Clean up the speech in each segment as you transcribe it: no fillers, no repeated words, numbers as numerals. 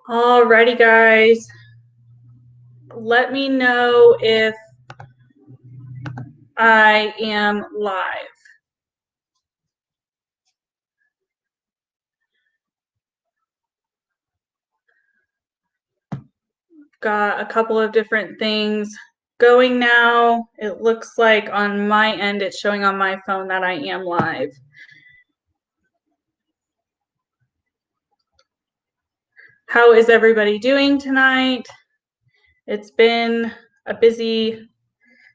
Alrighty, guys. Let me know if I am live. Got a couple of different things going now. It looks like on my end, it's showing on my phone that I am live. How is everybody doing tonight? It's been a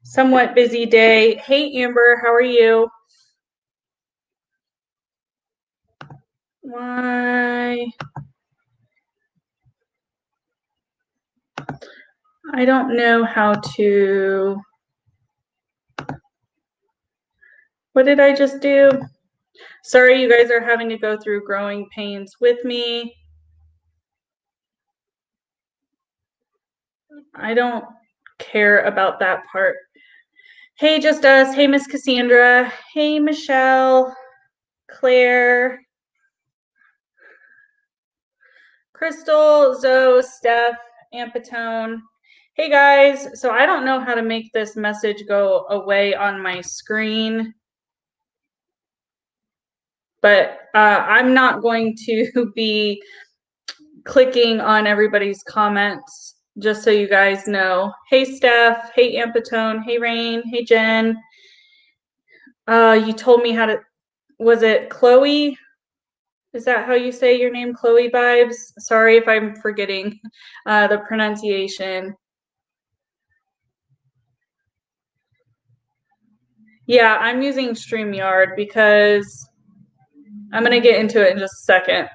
somewhat busy day. Hey, Amber, how are you? Why? I don't know how to. What did I just do? Sorry, you guys are having to go through growing pains with me. I don't care about that part. Hey, just us. Hey, Miss Cassandra. Hey, Michelle, Claire, Crystal, Zoe, Steph, Ampatone. Hey, guys. So I don't know how to make this message go away on my screen, but I'm not going to be clicking on everybody's comments, just so you guys know. Hey, Steph. Hey, Ampatone. Hey, Rain. Hey, Jen. You told me how to, was it Chloe? Is that how you say your name, Chloe Vibes? Sorry if I'm forgetting the pronunciation. Yeah, I'm using StreamYard because I'm going to get into it in just a second.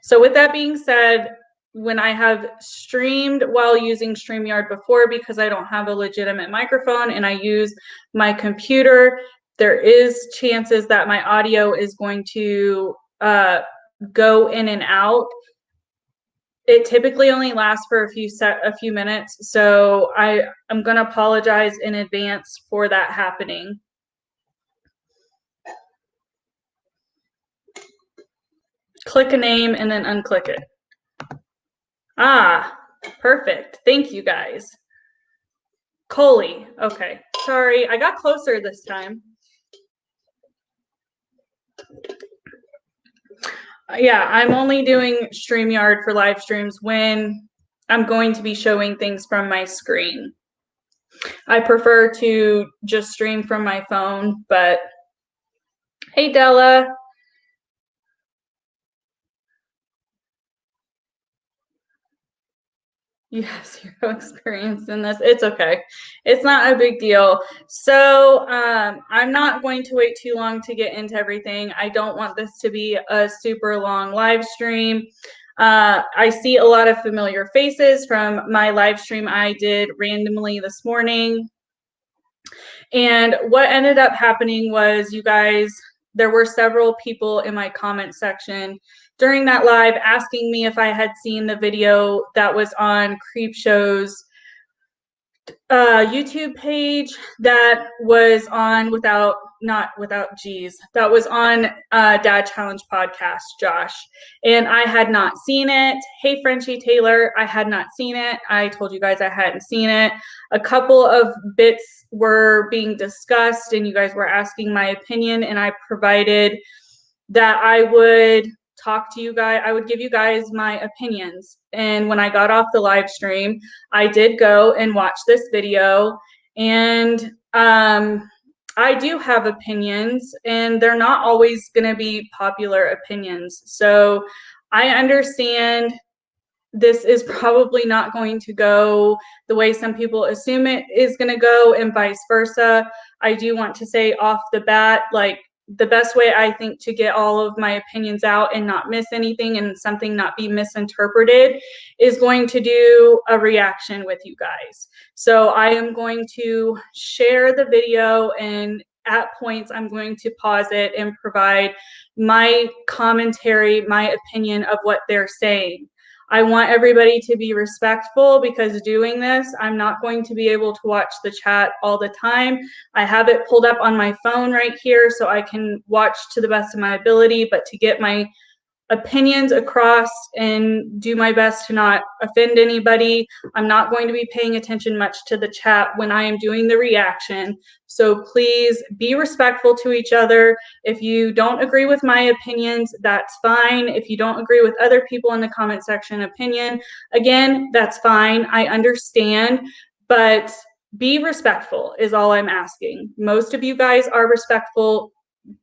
So with that being said, when I have streamed while using StreamYard before, because I don't have a legitimate microphone and I use my computer, there is chances that my audio is going to go in and out. It typically only lasts for a few minutes, so I'm going to apologize in advance for that happening. Click a name and then unclick it. Ah, perfect. Thank you, guys. Coley. Okay. Sorry, I got closer this time. Yeah, I'm only doing StreamYard for live streams when I'm going to be showing things from my screen. I prefer to just stream from my phone, but hey, Della. You have zero experience in this. It's okay. It's not a big deal. So I'm not going to wait too long to get into everything. I don't want this to be a super long live stream. I see a lot of familiar faces from my live stream I did randomly this morning. And what ended up happening was, you guys, there were several people in my comment section during that live asking me if I had seen the video that was on Creepshow's YouTube page that was on that was on Dad Challenge podcast, Josh. And I had not seen it. Hey, Frenchie Taylor, I had not seen it. I told you guys I hadn't seen it. A couple of bits were being discussed and you guys were asking my opinion, and I provided that I would talk to you guys. I would give you guys my opinions. And when I got off the live stream, I did go and watch this video, and I do have opinions, and they're not always going to be popular opinions. So I understand this is probably not going to go the way some people assume it is going to go, and vice versa. I do want to say off the bat, like, the best way I think to get all of my opinions out and not miss anything and something not be misinterpreted is going to do a reaction with you guys. So I am going to share the video, and at points I'm going to pause it and provide my commentary, my opinion of what they're saying. I want everybody to be respectful, because doing this, I'm not going to be able to watch the chat all the time. I have it pulled up on my phone right here so I can watch to the best of my ability, but to get my opinions across and do my best to not offend anybody. I'm not going to be paying attention much to the chat when I am doing the reaction. So please be respectful to each other. If you don't agree with my opinions, that's fine. If you don't agree with other people in the comment section opinion, again, that's fine. I understand, but be respectful is all I'm asking. Most of you guys are respectful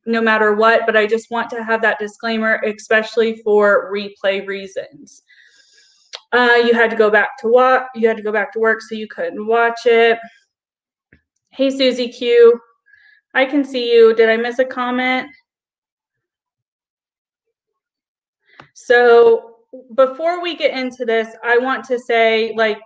no matter what, but I just want to have that disclaimer, especially for replay reasons. You had to go back to work, so you couldn't watch it. Hey, Susie Q, I can see you. Did I miss a comment? So before we get into this, I want to say, like,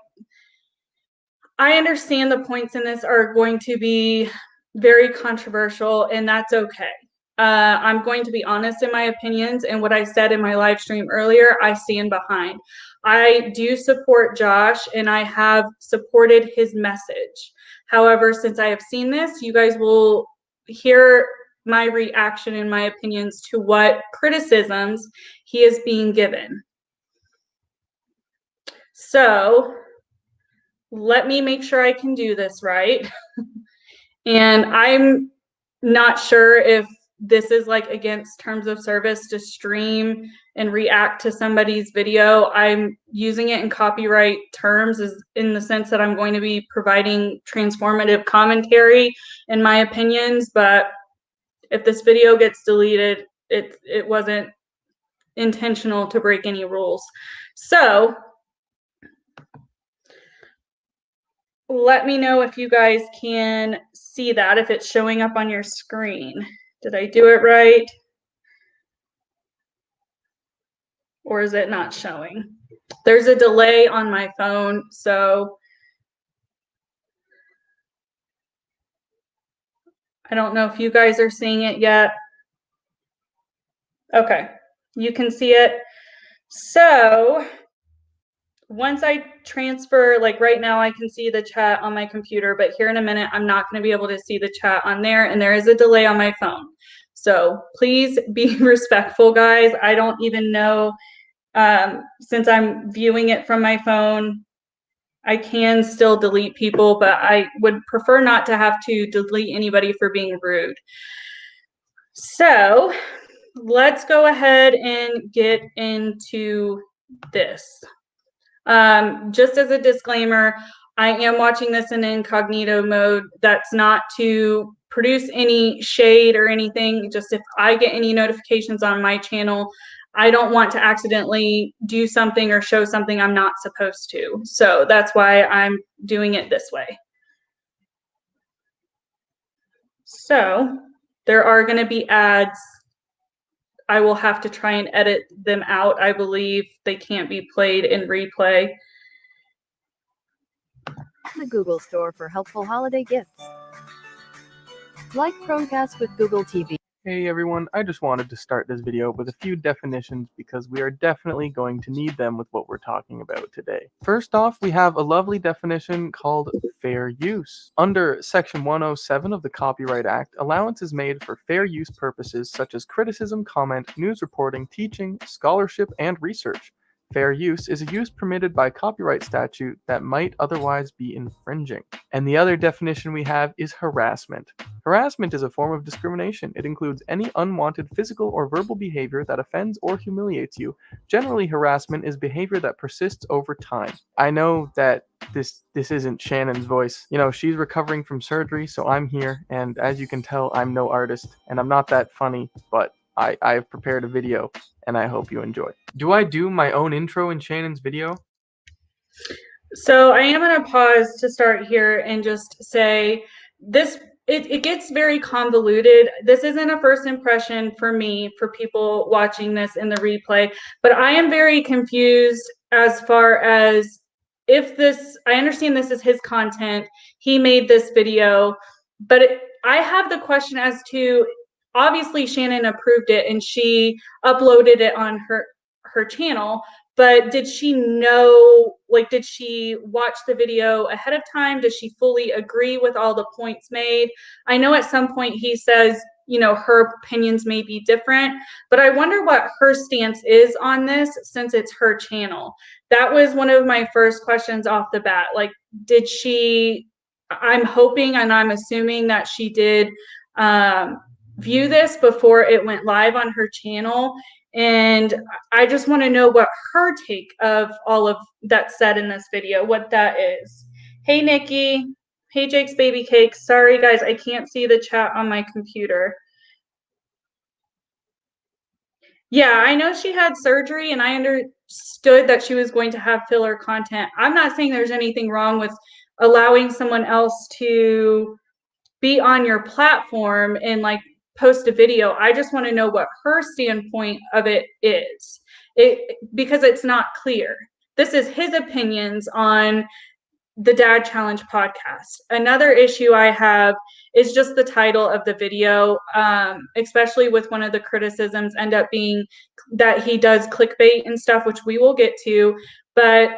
I understand the points in this are going to be very controversial, and that's okay. I'm going to be honest in my opinions, and what I said in my live stream earlier, I stand behind. I do support Josh, and I have supported his message. However, since I have seen this, you guys will hear my reaction and my opinions to what criticisms he is being given. So let me make sure I can do this right. And I'm not sure if this is like against terms of service to stream and react to somebody's video. I'm using it in copyright terms as in the sense that I'm going to be providing transformative commentary in my opinions, but if this video gets deleted, it wasn't intentional to break any rules. So let me know if you guys can see that, if it's showing up on your screen. Did I do it right? Or is it not showing? There's a delay on my phone, so I don't know if you guys are seeing it yet. Okay, you can see it. So once I transfer, like right now I can see the chat on my computer, but here in a minute, I'm not gonna be able to see the chat on there, and there is a delay on my phone. So please be respectful, guys. I don't even know, since I'm viewing it from my phone, I can still delete people, but I would prefer not to have to delete anybody for being rude. So let's go ahead and get into this. Just as a disclaimer, I am watching this in incognito mode. That's not to produce any shade or anything. Just if I get any notifications on my channel, I don't want to accidentally do something or show something I'm not supposed to. So that's why I'm doing it this way. So there are going to be ads. I will have to try and edit them out. I believe they can't be played in replay. The Google Store for helpful holiday gifts. Like Chromecast with Google TV. Hey everyone, I just wanted to start this video with a few definitions because we are definitely going to need them with what we're talking about today. First off, we have a lovely definition called fair use. Under Section 107 of the Copyright Act, allowance is made for fair use purposes such as criticism, comment, news reporting, teaching, scholarship, and research. Fair use is a use permitted by copyright statute that might otherwise be infringing. And the other definition we have is harassment. Harassment is a form of discrimination. It includes any unwanted physical or verbal behavior that offends or humiliates you. Generally, harassment is behavior that persists over time. I know that this isn't Shannon's voice. You know, she's recovering from surgery, so I'm here, and as you can tell, I'm no artist, and I'm not that funny, but I've prepared a video, and I hope you enjoy. Do I do my own intro in Shannon's video? So I am going to pause to start here and just say this, it gets very convoluted. This isn't a first impression for me, for people watching this in the replay, but I am very confused as far as if this, I understand this is his content, he made this video, but I have the question as to, obviously Shannon approved it and she uploaded it on her channel, but did she know, like, did she watch the video ahead of time? Does she fully agree with all the points made? I know at some point he says her opinions may be different, but I wonder what her stance is on this since it's her channel. That was one of my first questions off the bat. Like, I'm hoping and I'm assuming that she did view this before it went live on her channel. And I just want to know what her take of all of that said in this video, what that is. Hey, Nikki. Hey, Jake's Baby Cake. Sorry, guys, I can't see the chat on my computer. Yeah, I know she had surgery, and I understood that she was going to have filler content. I'm not saying there's anything wrong with allowing someone else to be on your platform and like post a video. I just want to know what her standpoint of it is, because it's not clear. This is his opinions on the Dad Challenge podcast. Another issue I have is just the title of the video, especially with one of the criticisms end up being that he does clickbait and stuff, which we will get to. But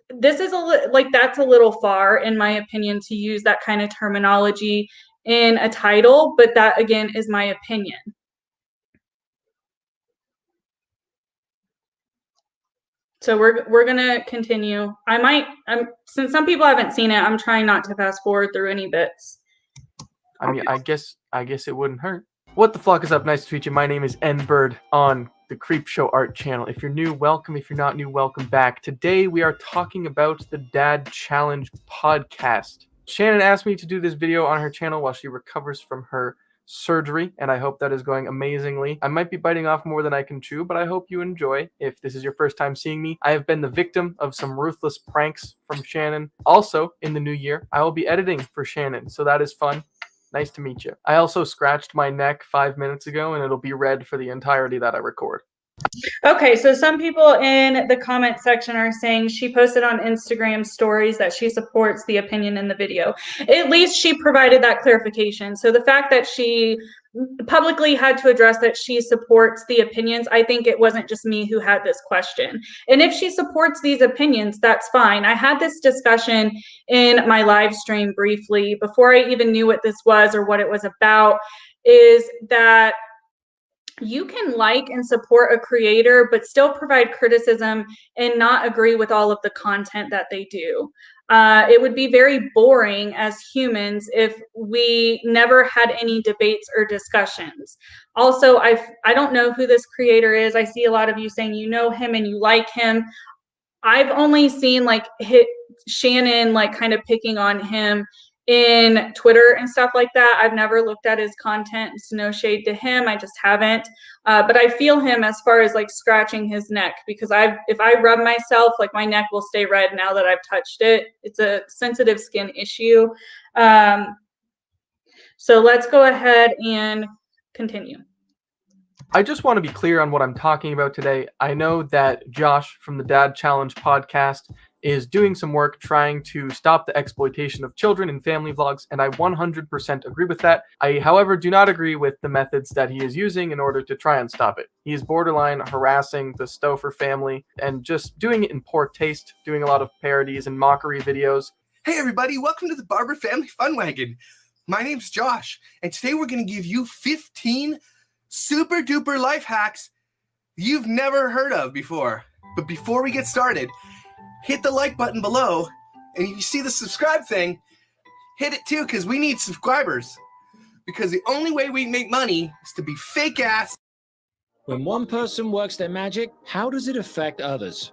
this is that's a little far, in my opinion, to use that kind of terminology in a title. But that, again, is my opinion. So we're gonna continue. Since some people haven't seen it, I'm trying not to fast forward through any bits. I mean, I guess it wouldn't hurt. What the flock is up? Nice to meet you. My name is Nburd on the Creep Show Art channel. If you're new, welcome. If you're not new, welcome back. Today we are talking about the Dad Challenge podcast. Shannon asked me to do this video on her channel while she recovers from her surgery, and I hope that is going amazingly. I might be biting off more than I can chew, but I hope you enjoy. If this is your first time seeing me, I have been the victim of some ruthless pranks from Shannon. Also, in the new year, I will be editing for Shannon, so that is fun. Nice to meet you. I also scratched my neck 5 minutes ago, and it'll be red for the entirety that I record. Okay, so some people in the comment section are saying she posted on Instagram stories that she supports the opinion in the video. At least she provided that clarification. So the fact that she publicly had to address that she supports the opinions, I think it wasn't just me who had this question. And if she supports these opinions, that's fine. I had this discussion in my live stream briefly before I even knew what this was or what it was about, is that you can like and support a creator, but still provide criticism and not agree with all of the content that they do. It would be very boring as humans if we never had any debates or discussions. Also, I don't know who this creator is. I see a lot of you saying you know him and you like him. I've only seen like Shannon like kind of picking on him in Twitter and stuff like that. I've never looked at his content. It's no shade to him. I just haven't. But I feel him as far as like scratching his neck, because if I rub myself, like my neck will stay red now that I've touched it. It's a sensitive skin issue. So let's go ahead and continue. I just want to be clear on what I'm talking about today. I know that Josh from the Dad Challenge podcast is doing some work trying to stop the exploitation of children in family vlogs, and I 100% agree with that. I, however, do not agree with the methods that he is using in order to try and stop it. He is borderline harassing the Stouffer family and just doing it in poor taste, doing a lot of parodies and mockery videos. Hey everybody, welcome to the Barber Family Fun Wagon. My name's Josh, and today we're going to give you 15 super duper life hacks you've never heard of before. But before we get started, hit the like button below, and you see the subscribe thing, hit it too, because we need subscribers. Because the only way we make money is to be fake ass. When one person works their magic, how does it affect others?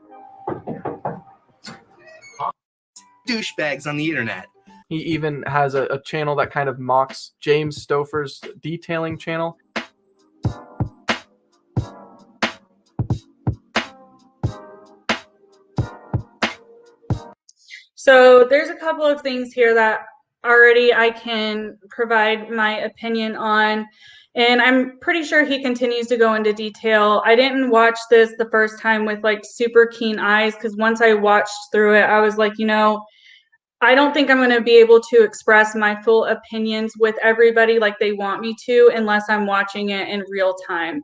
Douchebags on the internet. He even has a channel that kind of mocks James Stouffer's detailing channel. So there's a couple of things here that already I can provide my opinion on, and I'm pretty sure he continues to go into detail. I didn't watch this the first time with like super keen eyes, because once I watched through it, I was like, I don't think I'm going to be able to express my full opinions with everybody like they want me to unless I'm watching it in real time,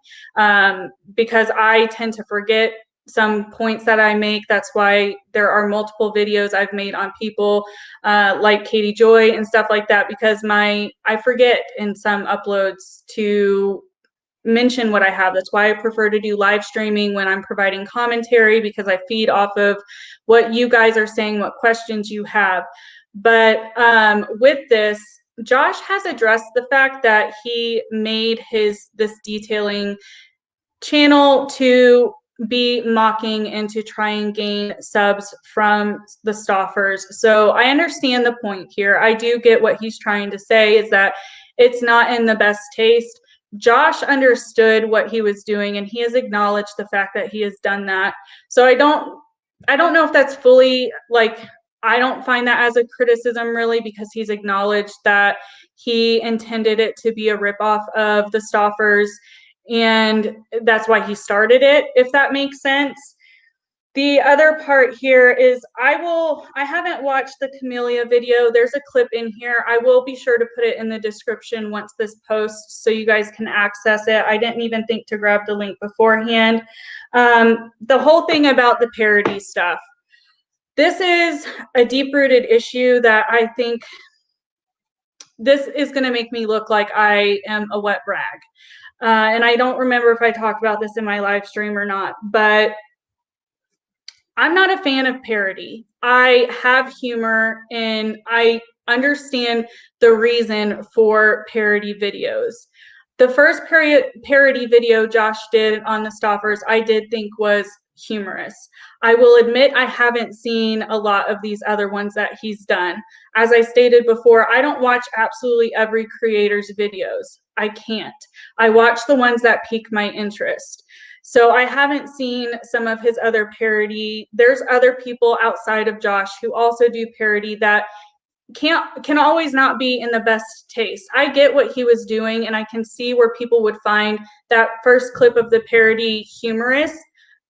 because I tend to forget some points that I make. That's why there are multiple videos I've made on people like Katie Joy and stuff like that, because I forget in some uploads to mention what I have. That's why I prefer to do live streaming when I'm providing commentary, because I feed off of what you guys are saying, what questions you have. But with this, Josh has addressed the fact that he made this detailing channel to be mocking and to try and gain subs from the Stoffers. So I understand the point here. I do get what he's trying to say, is that it's not in the best taste. Josh understood what he was doing, and he has acknowledged the fact that he has done that. So I don't know if that's fully, like, I don't find that as a criticism really, because he's acknowledged that he intended it to be a ripoff of the Stoffers, and that's why he started it, if that makes sense. The other part here is I haven't watched the Camellia video. There's a clip in here. I will be sure to put it in the description once this posts so you guys can access it. I didn't even think to grab the link beforehand. The whole thing about the parody stuff. This is a deep-rooted issue that I think this is going to make me look like I am a wet rag. And I don't remember if I talked about this in my live stream or not, but I'm not a fan of parody. I have humor and I understand the reason for parody videos. The first parody video Josh did on the Stoffers, I did think was humorous. I will admit I haven't seen a lot of these other ones that he's done. As I stated before, I don't watch absolutely every creator's videos. I can't. I watch the ones that pique my interest. So I haven't seen some of his other parody. There's other people outside of Josh who also do parody that can always not be in the best taste. I get what he was doing, and I can see where people would find that first clip of the parody humorous,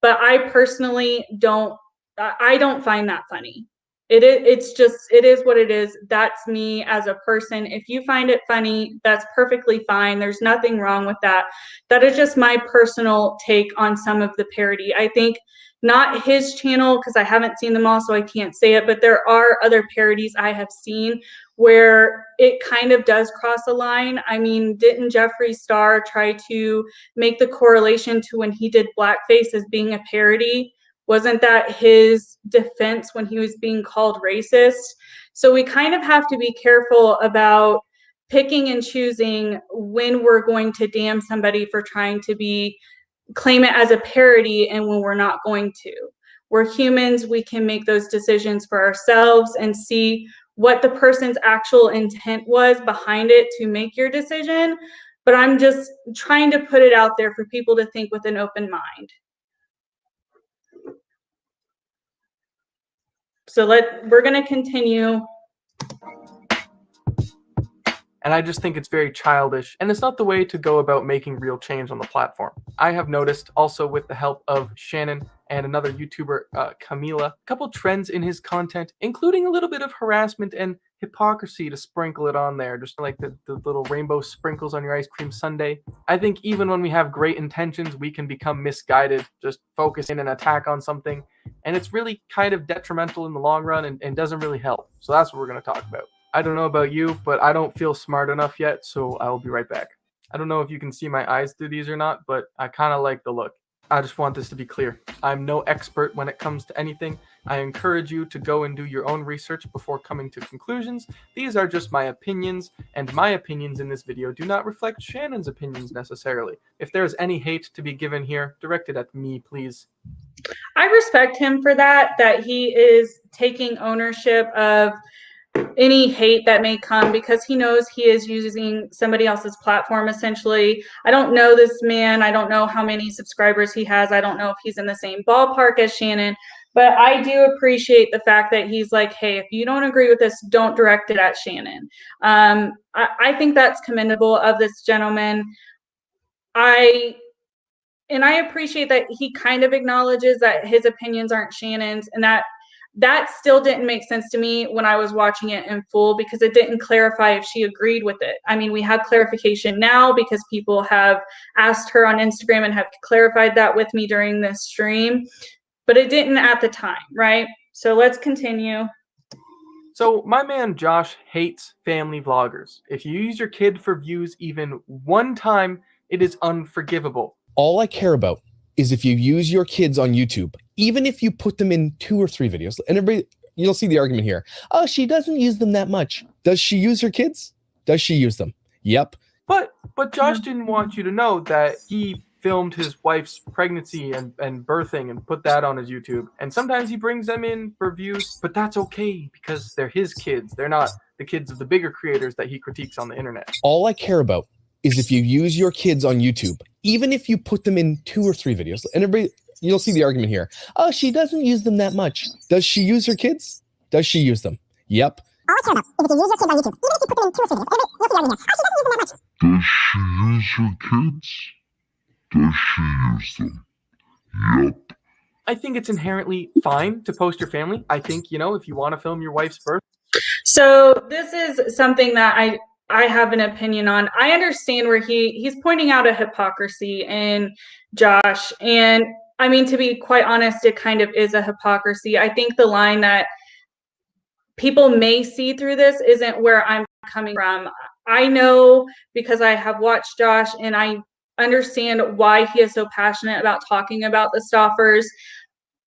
but I personally don't find that funny. It is what it is. That's me as a person. If you find it funny, that's perfectly fine. There's nothing wrong with that. That is just my personal take on some of the parody. I think not his channel, because I haven't seen them all, so I can't say it, but there are other parodies I have seen where it kind of does cross a line. I mean, didn't Jeffree Star try to make the correlation to when he did blackface as being a parody? Wasn't that his defense when he was being called racist? So we kind of have to be careful about picking and choosing when we're going to damn somebody for trying to claim it as a parody and when we're not going to. We're humans, we can make those decisions for ourselves and see what the person's actual intent was behind it to make your decision. But I'm just trying to put it out there for people to think with an open mind. So we're going to continue. And I just think it's very childish, and it's not the way to go about making real change on the platform. I have noticed, also with the help of Shannon and another YouTuber, Camelas, a couple trends in his content, including a little bit of harassment and hypocrisy to sprinkle it on there, just like the little rainbow sprinkles on your ice cream sundae. I think even when we have great intentions, we can become misguided, just focus in an attack on something, and it's really kind of detrimental in the long run and doesn't really help. So that's what we're going to talk about. I don't know about you, but I don't feel smart enough yet, so I will be right back. I don't know if you can see my eyes through these or not, but I kind of like the look. I just want this to be clear. I'm no expert when it comes to anything. I encourage you to go and do your own research before coming to conclusions. These are just my opinions, and my opinions in this video do not reflect Shannon's opinions necessarily. If there's any hate to be given here, direct it at me, please. I respect him for that he is taking ownership of any hate that may come, because he knows he is using somebody else's platform essentially. I don't know this man. I don't know how many subscribers he has. I don't know if he's in the same ballpark as Shannon, but I do appreciate the fact that he's like, hey, if you don't agree with this, don't direct it at Shannon. I think that's commendable of this gentleman. I appreciate that he kind of acknowledges that his opinions aren't Shannon's, and that That still didn't make sense to me when I was watching it in full, because it didn't clarify if she agreed with it. I mean, we have clarification now because people have asked her on Instagram and have clarified that with me during this stream, but it didn't at the time, right? So let's continue. So my man Josh hates family vloggers. If you use your kid for views even one time, it is unforgivable. All I care about is if you use your kids on YouTube, even if you put them in 2 or 3 videos, and everybody, you'll see the argument here. Oh, she doesn't use them that much. Does she use her kids? Does she use them? Yep. But Josh didn't want you to know that he filmed his wife's pregnancy and birthing and put that on his YouTube. And sometimes he brings them in for views, but that's okay because they're his kids. They're not the kids of the bigger creators that he critiques on the internet. All I care about is if you use your kids on YouTube, even if you put them in 2 or 3 videos, and everybody, you'll see the argument here. Oh, she doesn't use them that much. Does she use her kids? Does she use them? Yep. All I care about is if you use your kids on YouTube, even if you put them in 2 or 3 videos, you'll see the argument here. Oh, she doesn't use them that much. Does she use her kids? Does she use them? Yep. I think it's inherently fine to post your family. I think, if you want to film your wife's birth. So this is something that I have an opinion on. I understand where he's pointing out a hypocrisy in Josh. And I mean, to be quite honest, it kind of is a hypocrisy. I think the line that people may see through this isn't where I'm coming from. I know because I have watched Josh and I understand why he is so passionate about talking about the Stoffers.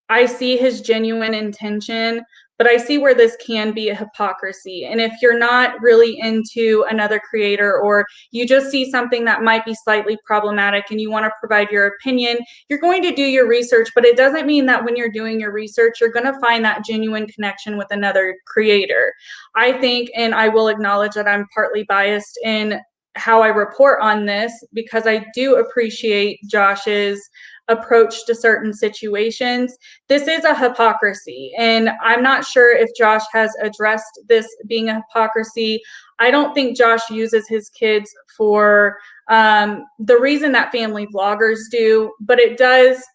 I see his genuine intention, but I see where this can be a hypocrisy. And if you're not really into another creator, or you just see something that might be slightly problematic and you want to provide your opinion, you're going to do your research, but it doesn't mean that when you're doing your research, you're going to find that genuine connection with another creator. I think, and I will acknowledge that I'm partly biased in how I report on this, because I do appreciate Josh's approach to certain situations. This is a hypocrisy, and I'm not sure if Josh has addressed this being a hypocrisy. I don't think Josh uses his kids for the reason that family vloggers do, but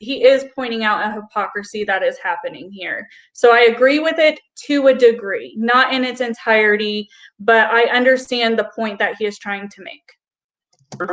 he is pointing out a hypocrisy that is happening here. So I agree with it to a degree, not in its entirety, but I understand the point that he is trying to make.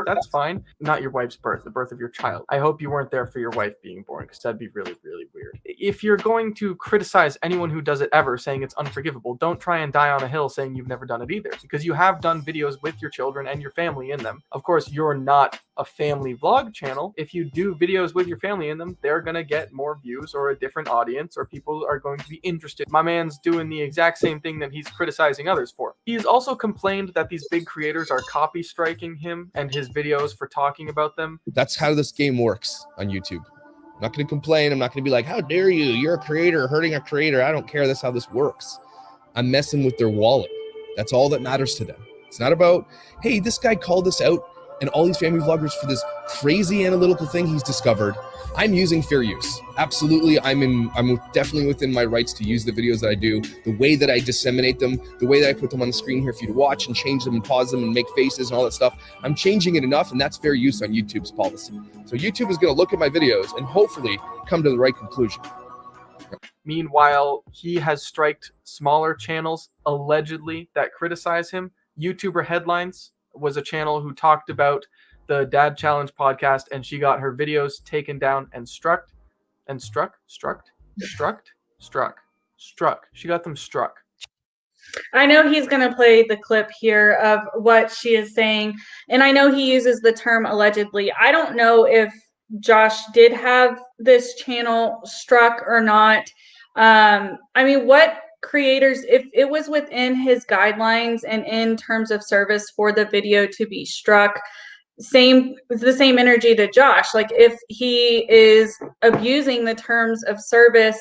That's fine. Not your wife's birth, the birth of your child. I hope you weren't there for your wife being born, because that'd be really, really weird. If you're going to criticize anyone who does it ever, saying it's unforgivable, don't try and die on a hill saying you've never done it either, because you have done videos with your children and your family in them. Of course, you're not a family vlog channel. If you do videos with your family in them, they're going to get more views or a different audience, or people are going to be interested. My man's doing the exact same thing that he's criticizing others for. He's also complained that these big creators are copy striking him and his videos for talking about them. That's how this game works on YouTube. I'm not going to complain. I'm not going to be like, how dare you? You're a creator hurting a creator. I don't care. That's how this works. I'm messing with their wallet. That's all that matters to them. It's not about, hey, this guy called us out and all these family vloggers for this crazy analytical thing he's discovered. I'm using fair use. Absolutely, I'm definitely within my rights to use the videos that I do, the way that I disseminate them, the way that I put them on the screen here for you to watch and change them and pause them and make faces and all that stuff. I'm changing it enough, and that's fair use on YouTube's policy. So YouTube is going to look at my videos and hopefully come to the right conclusion. Meanwhile, he has striked smaller channels, allegedly, that criticize him. YouTuber Headlines was a channel who talked about the Dad Challenge podcast, and she got her videos taken down and struck. She got them struck. I know he's going to play the clip here of what she is saying, and I know he uses the term allegedly. I don't know if Josh did have this channel struck or not. I mean, what creators, if it was within his guidelines and in terms of service for the video to be struck, the same energy to Josh. Like, if he is abusing the terms of service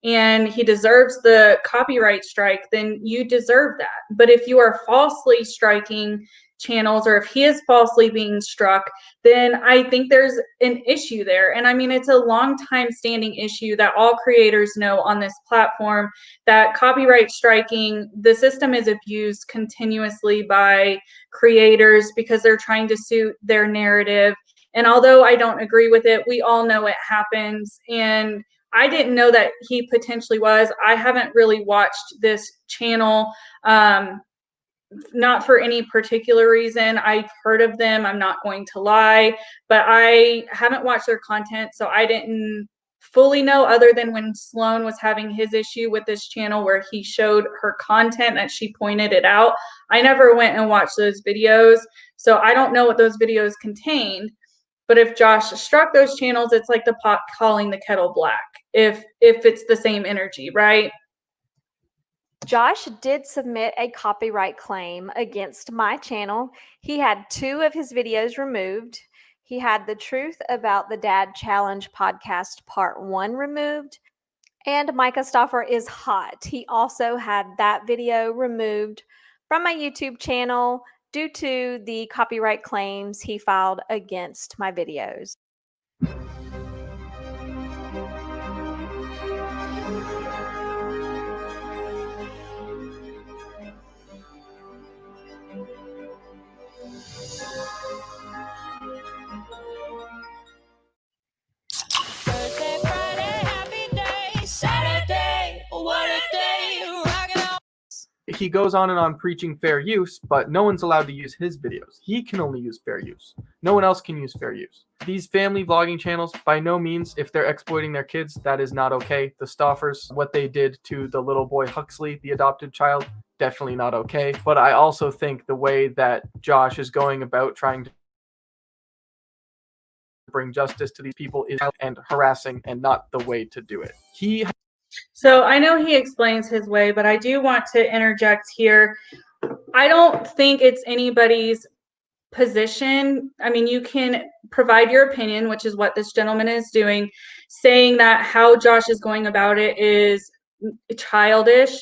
and he deserves the copyright strike, then you deserve that. But if you are falsely striking channels, or if he is falsely being struck, then I think there's an issue there. And I mean, it's a long time standing issue that all creators know on this platform, that copyright striking, the system is abused continuously by creators because they're trying to suit their narrative. And although I don't agree with it, we all know it happens. And I didn't know that he potentially was. I haven't really watched this channel, not for any particular reason. I've heard of them, I'm not going to lie, but I haven't watched their content, so I didn't fully know, other than when Sloan was having his issue with this channel where he showed her content that she pointed it out. I never went and watched those videos, so I don't know what those videos contained. But if Josh struck those channels, it's like the pot calling the kettle black, if it's the same energy, right? Josh did submit a copyright claim against my channel. He had 2 of his videos removed. He had the Truth About the Dad Challenge podcast part 1 removed. And Micah Stauffer is hot. He also had that video removed from my YouTube channel due to the copyright claims he filed against my videos. Thursday, Friday, happy day. Saturday, what a day. Rockin' out. He goes on and on preaching fair use, but no one's allowed to use his videos. He can only use fair use. No one else can use fair use. These family vlogging channels, by no means, if they're exploiting their kids, that is not okay. The Stauffers, what they did to the little boy Huxley, the adopted child, definitely not okay. But I also think the way that Josh is going about trying to bring justice to these people is and harassing, and not the way to do it. So I know he explains his way, but I do want to interject here. I don't think it's anybody's position. I mean, you can provide your opinion, which is what this gentleman is doing, saying that how Josh is going about it is childish.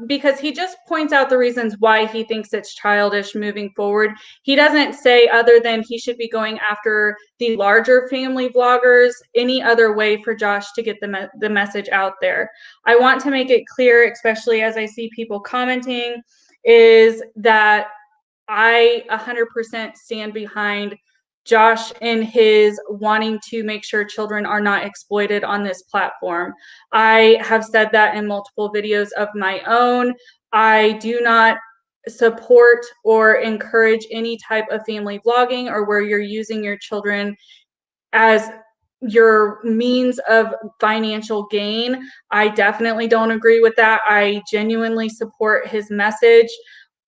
Because he just points out the reasons why he thinks it's childish moving forward. He doesn't say, other than he should be going after the larger family vloggers, any other way for Josh to get the message out there. I want to make it clear, especially as I see people commenting, is that I 100% stand behind Josh and his wanting to make sure children are not exploited on this platform. I have said that in multiple videos of my own. I do not support or encourage any type of family vlogging or where you're using your children as your means of financial gain. I definitely don't agree with that. I genuinely support his message.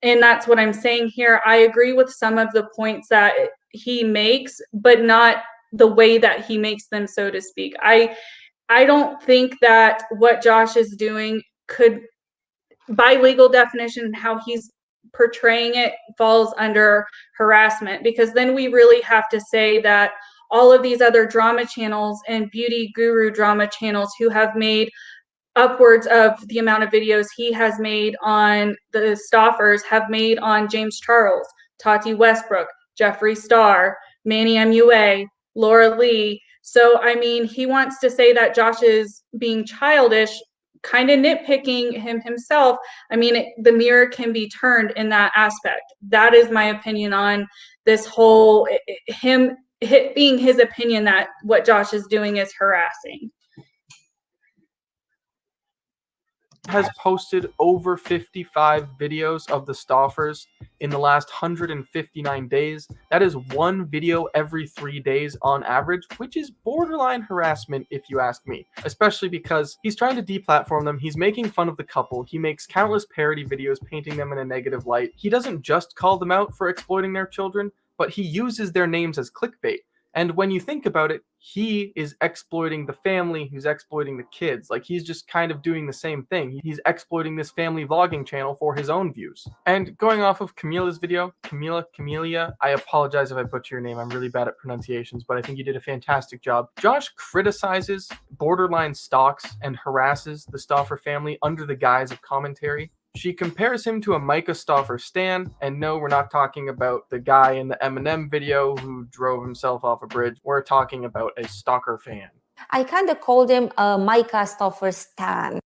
And that's what I'm saying here. I agree with some of the points that he makes, but not the way that he makes them, so to speak. I don't think that what Josh is doing could, by legal definition, how he's portraying it, falls under harassment, because then we really have to say that all of these other drama channels and beauty guru drama channels who have made upwards of the amount of videos he has made on the Stauffers have made on James Charles, Tati Westbrook, Jeffree Star, Manny MUA, Laura Lee. So, I mean, he wants to say that Josh is being childish, kind of nitpicking himself. I mean, the mirror can be turned in that aspect. That is my opinion on this whole, being his opinion that what Josh is doing is harassing. Has posted over 55 videos of the Stauffers in the last 159 days. That is one video every 3 days on average, which is borderline harassment if you ask me, especially because he's trying to deplatform them. He's making fun of the couple. He makes countless parody videos painting them in a negative light. He doesn't just call them out for exploiting their children, but he uses their names as clickbait. And when you think about it, he is exploiting the family, he's exploiting the kids. Like, he's just kind of doing the same thing. He's exploiting this family vlogging channel for his own views. And going off of Camila's video, Camelia, I apologize if I butcher your name. I'm really bad at pronunciations, but I think you did a fantastic job. Josh criticizes, borderline stalks, and harasses the Stauffer family under the guise of commentary. She compares him to a Micah Stauffer stan, and no, we're not talking about the guy in the Eminem video who drove himself off a bridge. We're talking about a stalker fan. I kind of called him a Micah Stauffer stan.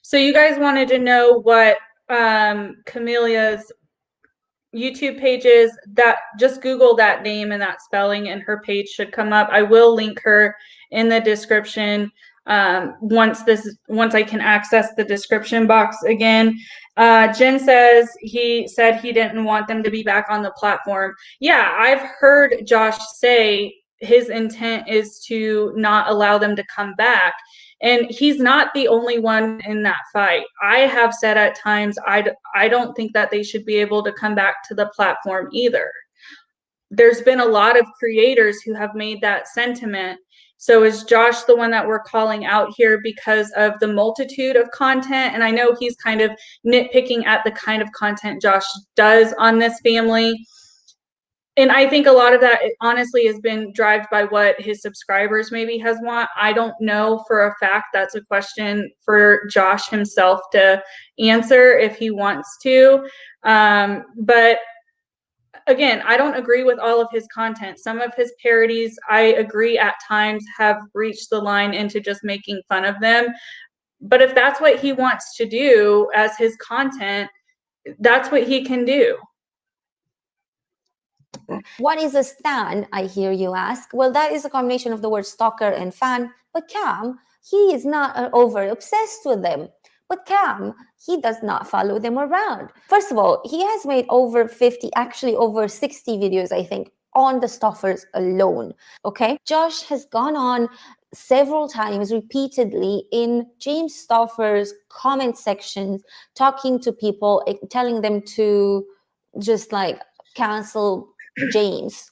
So you guys wanted to know what Camelia's YouTube pages, that just Google that name and that spelling and her page should come up. I will link her in the description once I can access the description box again. Jen says he said he didn't want them to be back on the platform. Yeah, I've heard Josh say his intent is to not allow them to come back. And he's not the only one in that fight. I have said at times, I don't think that they should be able to come back to the platform either. There's been a lot of creators who have made that sentiment. So is Josh the one that we're calling out here because of the multitude of content? And I know he's kind of nitpicking at the kind of content Josh does on this family. And I think a lot of that honestly has been driven by what his subscribers maybe has want. I don't know for a fact. That's a question for Josh himself to answer if he wants to. But again, I don't agree with all of his content. Some of his parodies, I agree at times have reached the line into just making fun of them. But if that's what he wants to do as his content, that's what he can do. What is a stan, I hear you ask? Well, that is a combination of the word stalker and fan. But Cam, he is not over obsessed with them. But Cam, he does not follow them around. First of all, he has made over 50, actually over 60 videos, I think, on the Stoffers alone. Okay? Josh has gone on several times repeatedly in James Stoffer's comment sections, talking to people, telling them to just like cancel James.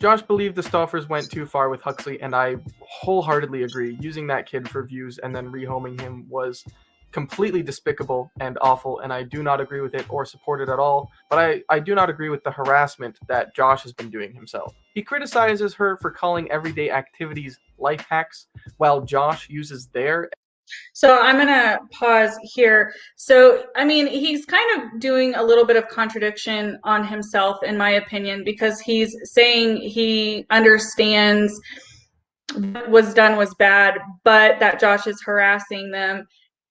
Josh believed the Stoffers went too far with Huxley, and I wholeheartedly agree. Using that kid for views and then rehoming him was completely despicable and awful, and I do not agree with it or support it at all. But I do not agree with the harassment that Josh has been doing himself. He criticizes her for calling everyday activities life hacks, while Josh uses their... So I'm going to pause here. So, I mean, he's kind of doing a little bit of contradiction on himself, in my opinion, because he's saying he understands what was done was bad, but that Josh is harassing them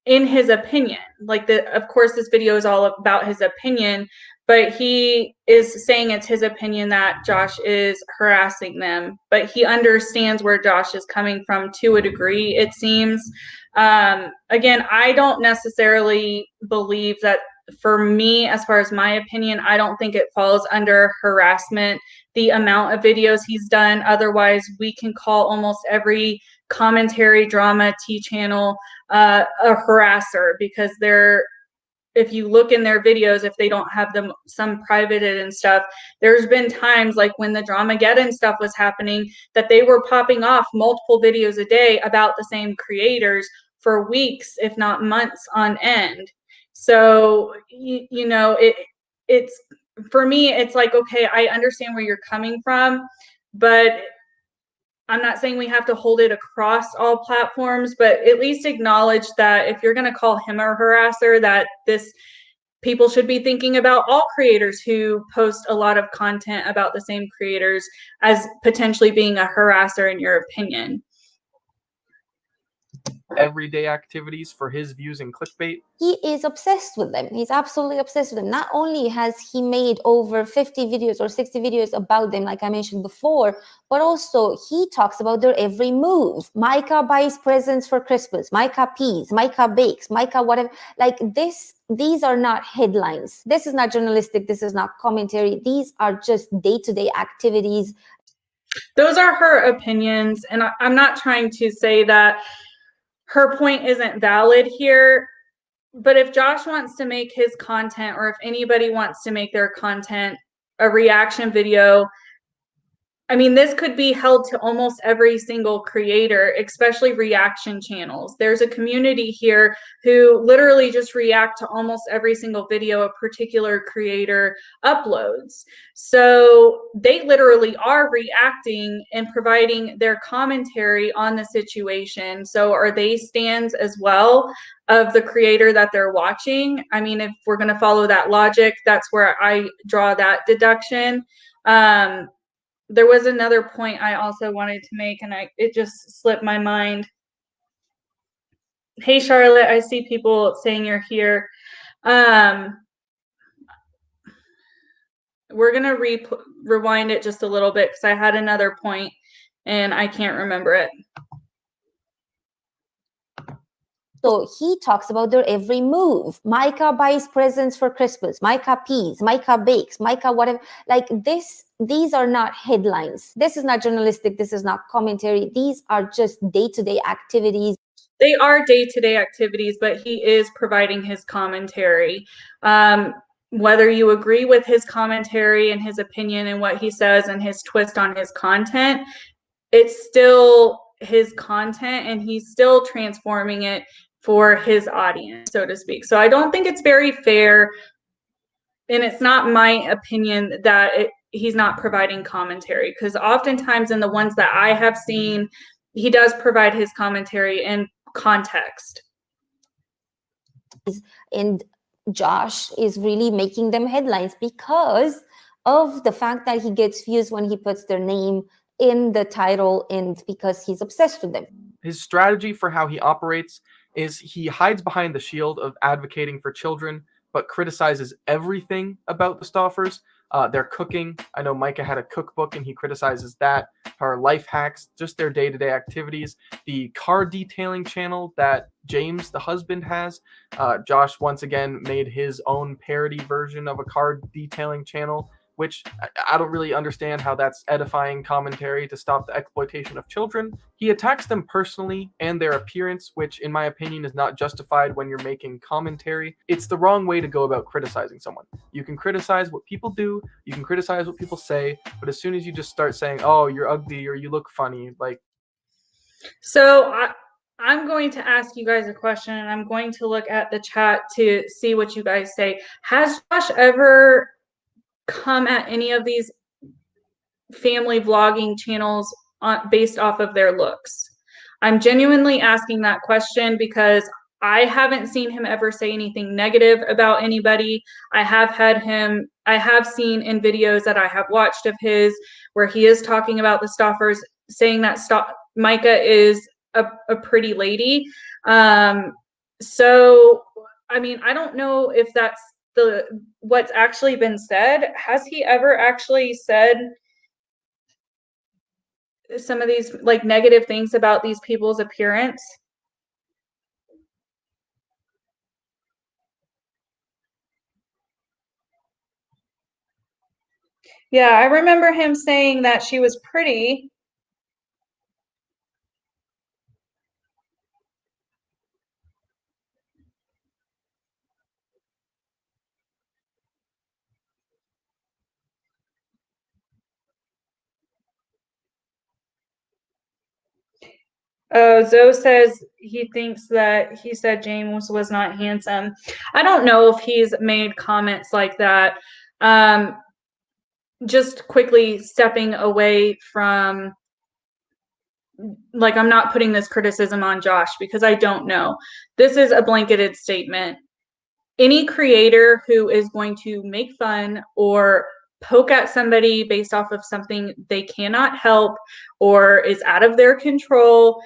in his opinion. Like, of course, this video is all about his opinion, but he is saying it's his opinion that Josh is harassing them. But he understands where Josh is coming from to a degree, it seems. Again, I don't necessarily believe that, for me, as far as my opinion, I don't think it falls under harassment, the amount of videos he's done. Otherwise, we can call almost every commentary drama T-channel a harasser, because they're, if you look in their videos, if they don't have them some privated and stuff, there's been times like when the Dramageddon stuff was happening that they were popping off multiple videos a day about the same creators for weeks, if not months on end. So, you know, it's, for me, it's like, okay, I understand where you're coming from, but I'm not saying we have to hold it across all platforms, but at least acknowledge that if you're going to call him a harasser, that this, people should be thinking about all creators who post a lot of content about the same creators as potentially being a harasser, in your opinion. Everyday activities for his views and clickbait. He is obsessed with them. He's absolutely obsessed with them. Not only has he made over 50 videos or 60 videos about them, like I mentioned before, but also he talks about their every move. Micah buys presents for Christmas. Micah pees. Micah bakes. Micah whatever. Like this, these are not headlines. This is not journalistic. This is not commentary. These are just day-to-day activities. Those are her opinions, and I'm not trying to say that her point isn't valid here, but if Josh wants to make his content, or if anybody wants to make their content a reaction video, I mean, this could be held to almost every single creator, especially reaction channels. There's a community here who literally just react to almost every single video a particular creator uploads. So they literally are reacting and providing their commentary on the situation. So are they stands as well of the creator that they're watching? I mean, if we're going to follow that logic, that's where I draw that deduction. There was another point I also wanted to make, and it just slipped my mind. Hey, Charlotte, I see people saying you're here. we're going to rewind it just a little bit because I had another point and I can't remember it. So he talks about their every move. Micah buys presents for Christmas. Micah pees. Micah bakes. Micah whatever. Like this, these are not headlines. This is not journalistic. This is not commentary. These are just day-to-day activities. They are day-to-day activities, but he is providing his commentary. Whether you agree with his commentary and his opinion and what he says and his twist on his content, it's still his content and he's still transforming it for his audience, so to speak. So I don't think it's very fair, and it's not my opinion that he's not providing commentary, because oftentimes in the ones that I have seen, he does provide his commentary and context. And Josh is really making them headlines because of the fact that he gets views when he puts their name in the title and because he's obsessed with them. His strategy for how he operates is he hides behind the shield of advocating for children, but criticizes everything about the Stoffers. Their cooking. I know Micah had a cookbook and he criticizes that. Her life hacks, just their day-to-day activities. The car detailing channel that James, the husband, has. Josh once again made his own parody version of a car detailing channel, which I don't really understand how that's edifying commentary to stop the exploitation of children. He attacks them personally and their appearance, which in my opinion is not justified when you're making commentary. It's the wrong way to go about criticizing someone. You can criticize what people do, you can criticize what people say, but as soon as you just start saying, oh, you're ugly or you look funny, like... So I'm going to ask you guys a question, and I'm going to look at the chat to see what you guys say. Has Josh ever come at any of these family vlogging channels based off of their looks? I'm genuinely asking that question because I haven't seen him ever say anything negative about anybody. I have seen in videos that I have watched of his where he is talking about the Stoffers, saying that Micah is a pretty lady. So, I mean, I don't know if that's what's actually been said. Has he ever actually said some of these like negative things about these people's appearance? Yeah, I remember him saying that she was pretty. Zoe says he thinks that he said James was not handsome. I don't know if he's made comments like that. Just quickly stepping away from, like, I'm not putting this criticism on Josh because I don't know. This is a blanketed statement. Any creator who is going to make fun or poke at somebody based off of something they cannot help or is out of their control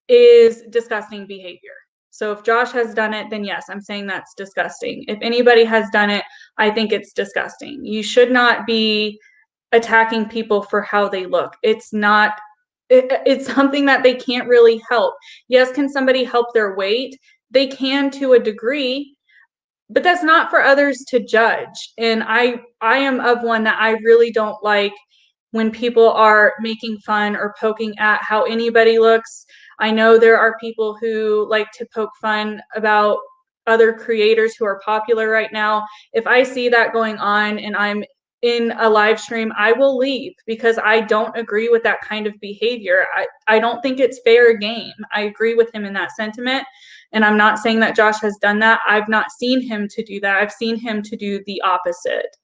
is disgusting behavior. So if Josh has done it, then yes, I'm saying that's disgusting. If anybody has done it, I think it's disgusting. You should not be attacking people for how they look. It's something that they can't really help. Yes, can somebody help their weight? They can to a degree, but that's not for others to judge. And I am of one that I really don't like when people are making fun or poking at how anybody looks. I know there are people who like to poke fun about other creators who are popular right now. If I see that going on and I'm in a live stream, I will leave because I don't agree with that kind of behavior. I don't think it's fair game. I agree with him in that sentiment. And I'm not saying that Josh has done that. I've not seen him to do that. I've seen him to do the opposite.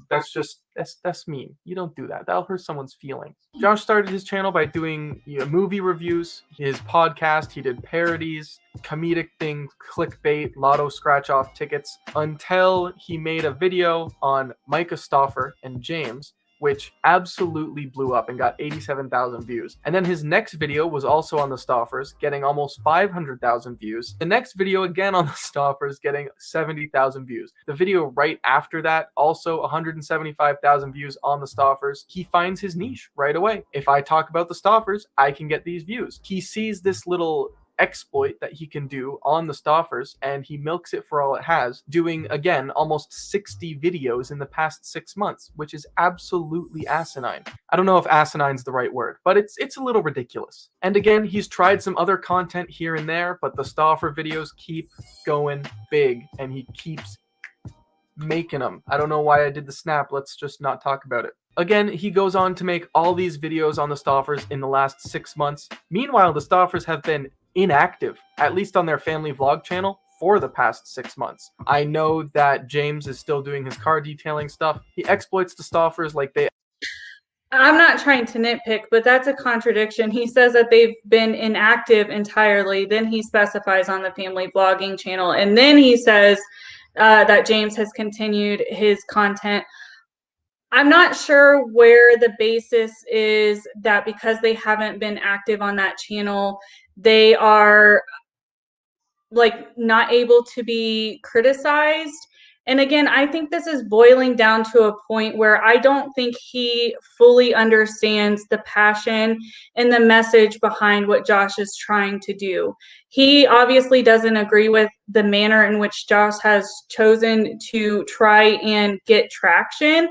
That's mean. You don't do that. That'll hurt someone's feelings. Josh started his channel by doing movie reviews. His podcast, he did parodies, comedic things, clickbait, lotto scratch-off tickets, until he made a video on Micah Stoffer and James, which absolutely blew up and got 87,000 views. And then his next video was also on the Stoffers, getting almost 500,000 views. The next video again on the Stoffers, getting 70,000 views. The video right after that, also 175,000 views on the Stoffers. He finds his niche right away. If I talk about the Stoffers, I can get these views. He sees this little exploit that he can do on the Stoffers, and he milks it for all it has, doing again almost 60 videos in the past 6 months, which is absolutely asinine. I don't know if asinine's the right word, but it's a little ridiculous. And again, he's tried some other content here and there, but the Stoffer videos keep going big, and he keeps making them. I don't know why I did the snap. Let's just not talk about it. Again, he goes on to make all these videos on the Stoffers in the last 6 months. Meanwhile, the Stoffers have been inactive, at least on their family vlog channel, for the past 6 months. I know that James is still doing his car detailing stuff. He exploits the Stoffers like they... I'm not trying to nitpick, but that's a contradiction. He says that they've been inactive entirely. Then he specifies on the family vlogging channel. And then he says that James has continued his content. I'm not sure where the basis is that because they haven't been active on that channel, they are like not able to be criticized. And again, I think this is boiling down to a point where I don't think he fully understands the passion and the message behind what Josh is trying to do. He obviously doesn't agree with the manner in which Josh has chosen to try and get traction.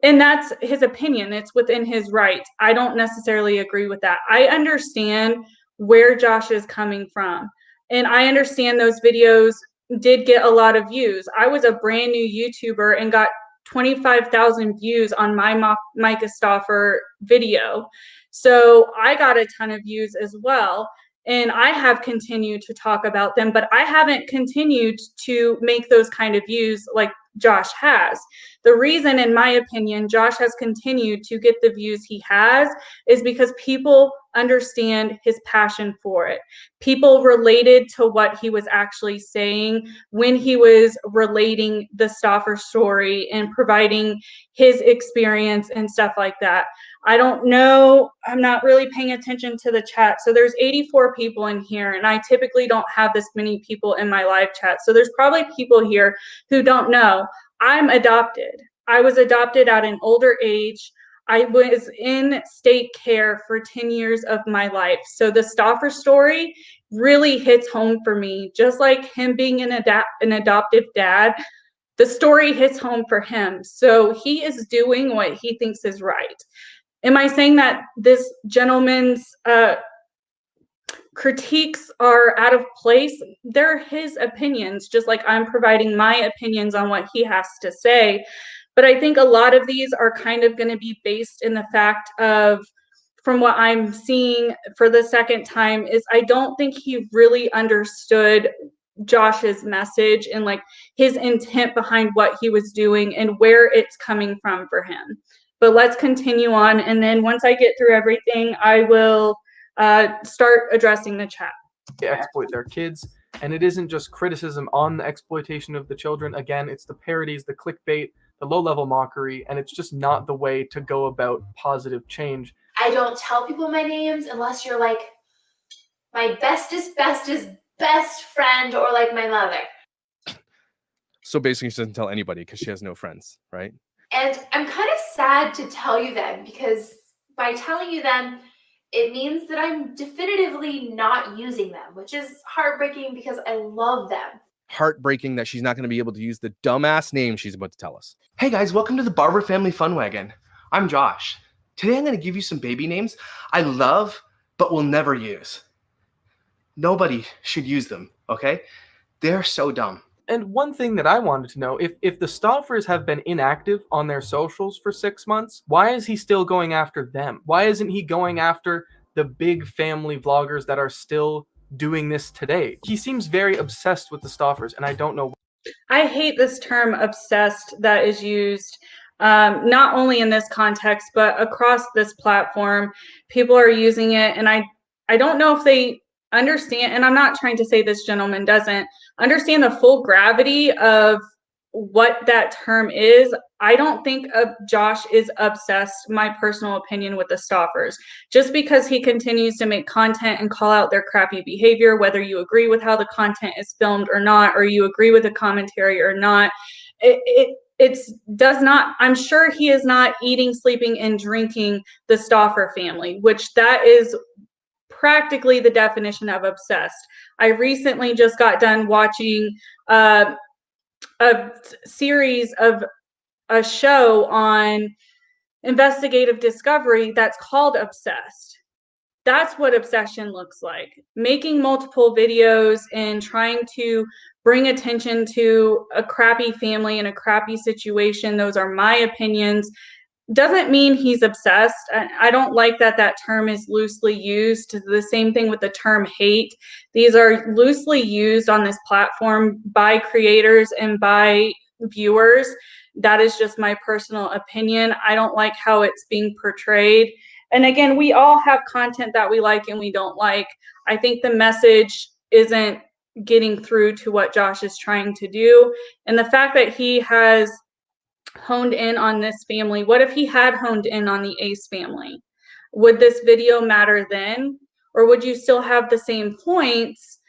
And that's his opinion. It's within his right. I don't necessarily agree with that. I understand where Josh is coming from. And I understand those videos did get a lot of views. I was a brand new YouTuber and got 25,000 views on my Micah Stoffer video. So I got a ton of views as well. And I have continued to talk about them, but I haven't continued to make those kind of views like Josh has. The reason, in my opinion, Josh has continued to get the views he has is because people understand his passion for it. People related to what he was actually saying when he was relating the Stoffer story and providing his experience and stuff like that. I don't know. I'm not really paying attention to the chat. So there's 84 people in here, and I typically don't have this many people in my live chat. So there's probably people here who don't know. I'm adopted. I was adopted at an older age. I was in state care for 10 years of my life. So the Stoffer story really hits home for me. Just like him being an adoptive dad, the story hits home for him. So he is doing what he thinks is right. Am I saying that this gentleman's critiques are out of place? They're his opinions, just like I'm providing my opinions on what he has to say. But I think a lot of these are kind of going to be based in the fact of, from what I'm seeing for the second time, is I don't think he really understood Josh's message and like his intent behind what he was doing and where it's coming from for him. But let's continue on. And then once I get through everything, I will start addressing the chat. They exploit their kids, and it isn't just criticism on the exploitation of the children. Again, it's the parodies, the clickbait, the low-level mockery, and it's just not the way to go about positive change. I don't tell people my names unless you're like my bestest best friend or like my mother. So basically she doesn't tell anybody because she has no friends, right? And I'm kind of sad to tell you them, because by telling you them, it means that I'm definitively not using them, which is heartbreaking because I love them. Heartbreaking that she's not going to be able to use the dumbass name she's about to tell us. Hey guys, welcome to the Barber Family Fun Wagon. I'm Josh. Today I'm going to give you some baby names I love but will never use. Nobody should use them, okay? They're so dumb. And one thing that I wanted to know, if the Stoffers have been inactive on their socials for 6 months, why is he still going after them? Why isn't he going after the big family vloggers that are still doing this today? He seems very obsessed with the Stoffers, and I don't know. I hate this term obsessed that is used not only in this context, but across this platform. People are using it, and I don't know if they understand, and I'm not trying to say this gentleman doesn't understand the full gravity of what that term is, I don't think Josh is obsessed, my personal opinion, with the Stoffers. Just because he continues to make content and call out their crappy behavior, whether you agree with how the content is filmed or not, or you agree with the commentary or not, it's does not, I'm sure he is not eating, sleeping, and drinking the Stoffer family, which that is practically the definition of obsessed. I recently just got done watching a series of a show on investigative discovery that's called Obsessed. That's what obsession looks like. Making multiple videos and trying to bring attention to a crappy family and a crappy situation. Those are my opinions. Doesn't mean he's obsessed. I don't like that that term is loosely used. The same thing with the term hate. These are loosely used on this platform by creators and by viewers. That is just my personal opinion. I don't like how it's being portrayed. And again, we all have content that we like and we don't like. I think the message isn't getting through to what Josh is trying to do. And the fact that he has honed in on this family, what if he had honed in on the Ace family? Would this video matter then? Or would you still have the same points,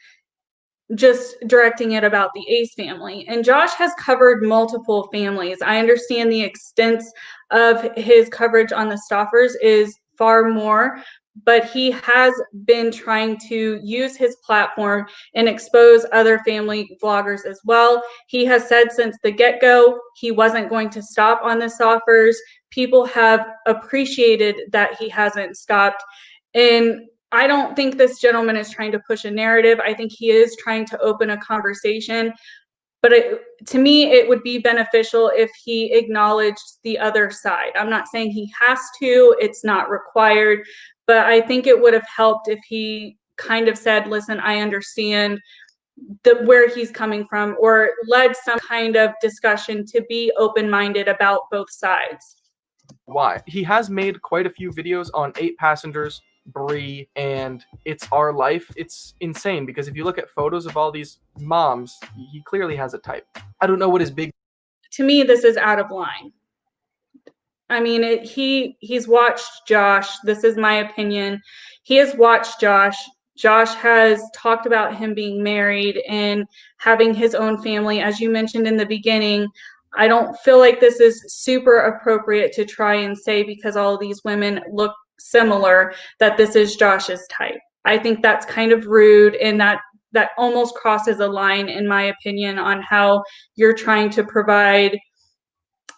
just directing it about the Ace family? And Josh has covered multiple families. I understand the extent of his coverage on the Stoffers is far more, but he has been trying to use his platform and expose other family vloggers as well. He has said since the get-go he wasn't going to stop on the Stoffers. People have appreciated that he hasn't stopped. And I don't think this gentleman is trying to push a narrative. I think he is trying to open a conversation. But to me, it would be beneficial if he acknowledged the other side. I'm not saying he has to, it's not required, but I think it would have helped if he kind of said, listen, I understand where he's coming from, or led some kind of discussion to be open-minded about both sides. Why? He has made quite a few videos on 8 Passengers, Bree, and It's Our Life. It's insane because if you look at photos of all these moms, he clearly has a type. I don't know what his big... To me, this is out of line. I mean, he's watched Josh. This is my opinion. He has watched Josh. Josh has talked about him being married and having his own family. As you mentioned in the beginning, I don't feel like this is super appropriate to try and say because all these women look similar that this is Josh's type. I think that's kind of rude, and that almost crosses a line, in my opinion, on how you're trying to provide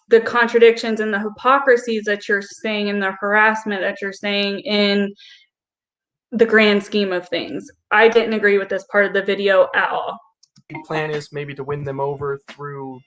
the contradictions and the hypocrisies that you're saying and the harassment that you're saying in the grand scheme of things. I didn't agree with this part of the video at all. The plan is maybe to win them over through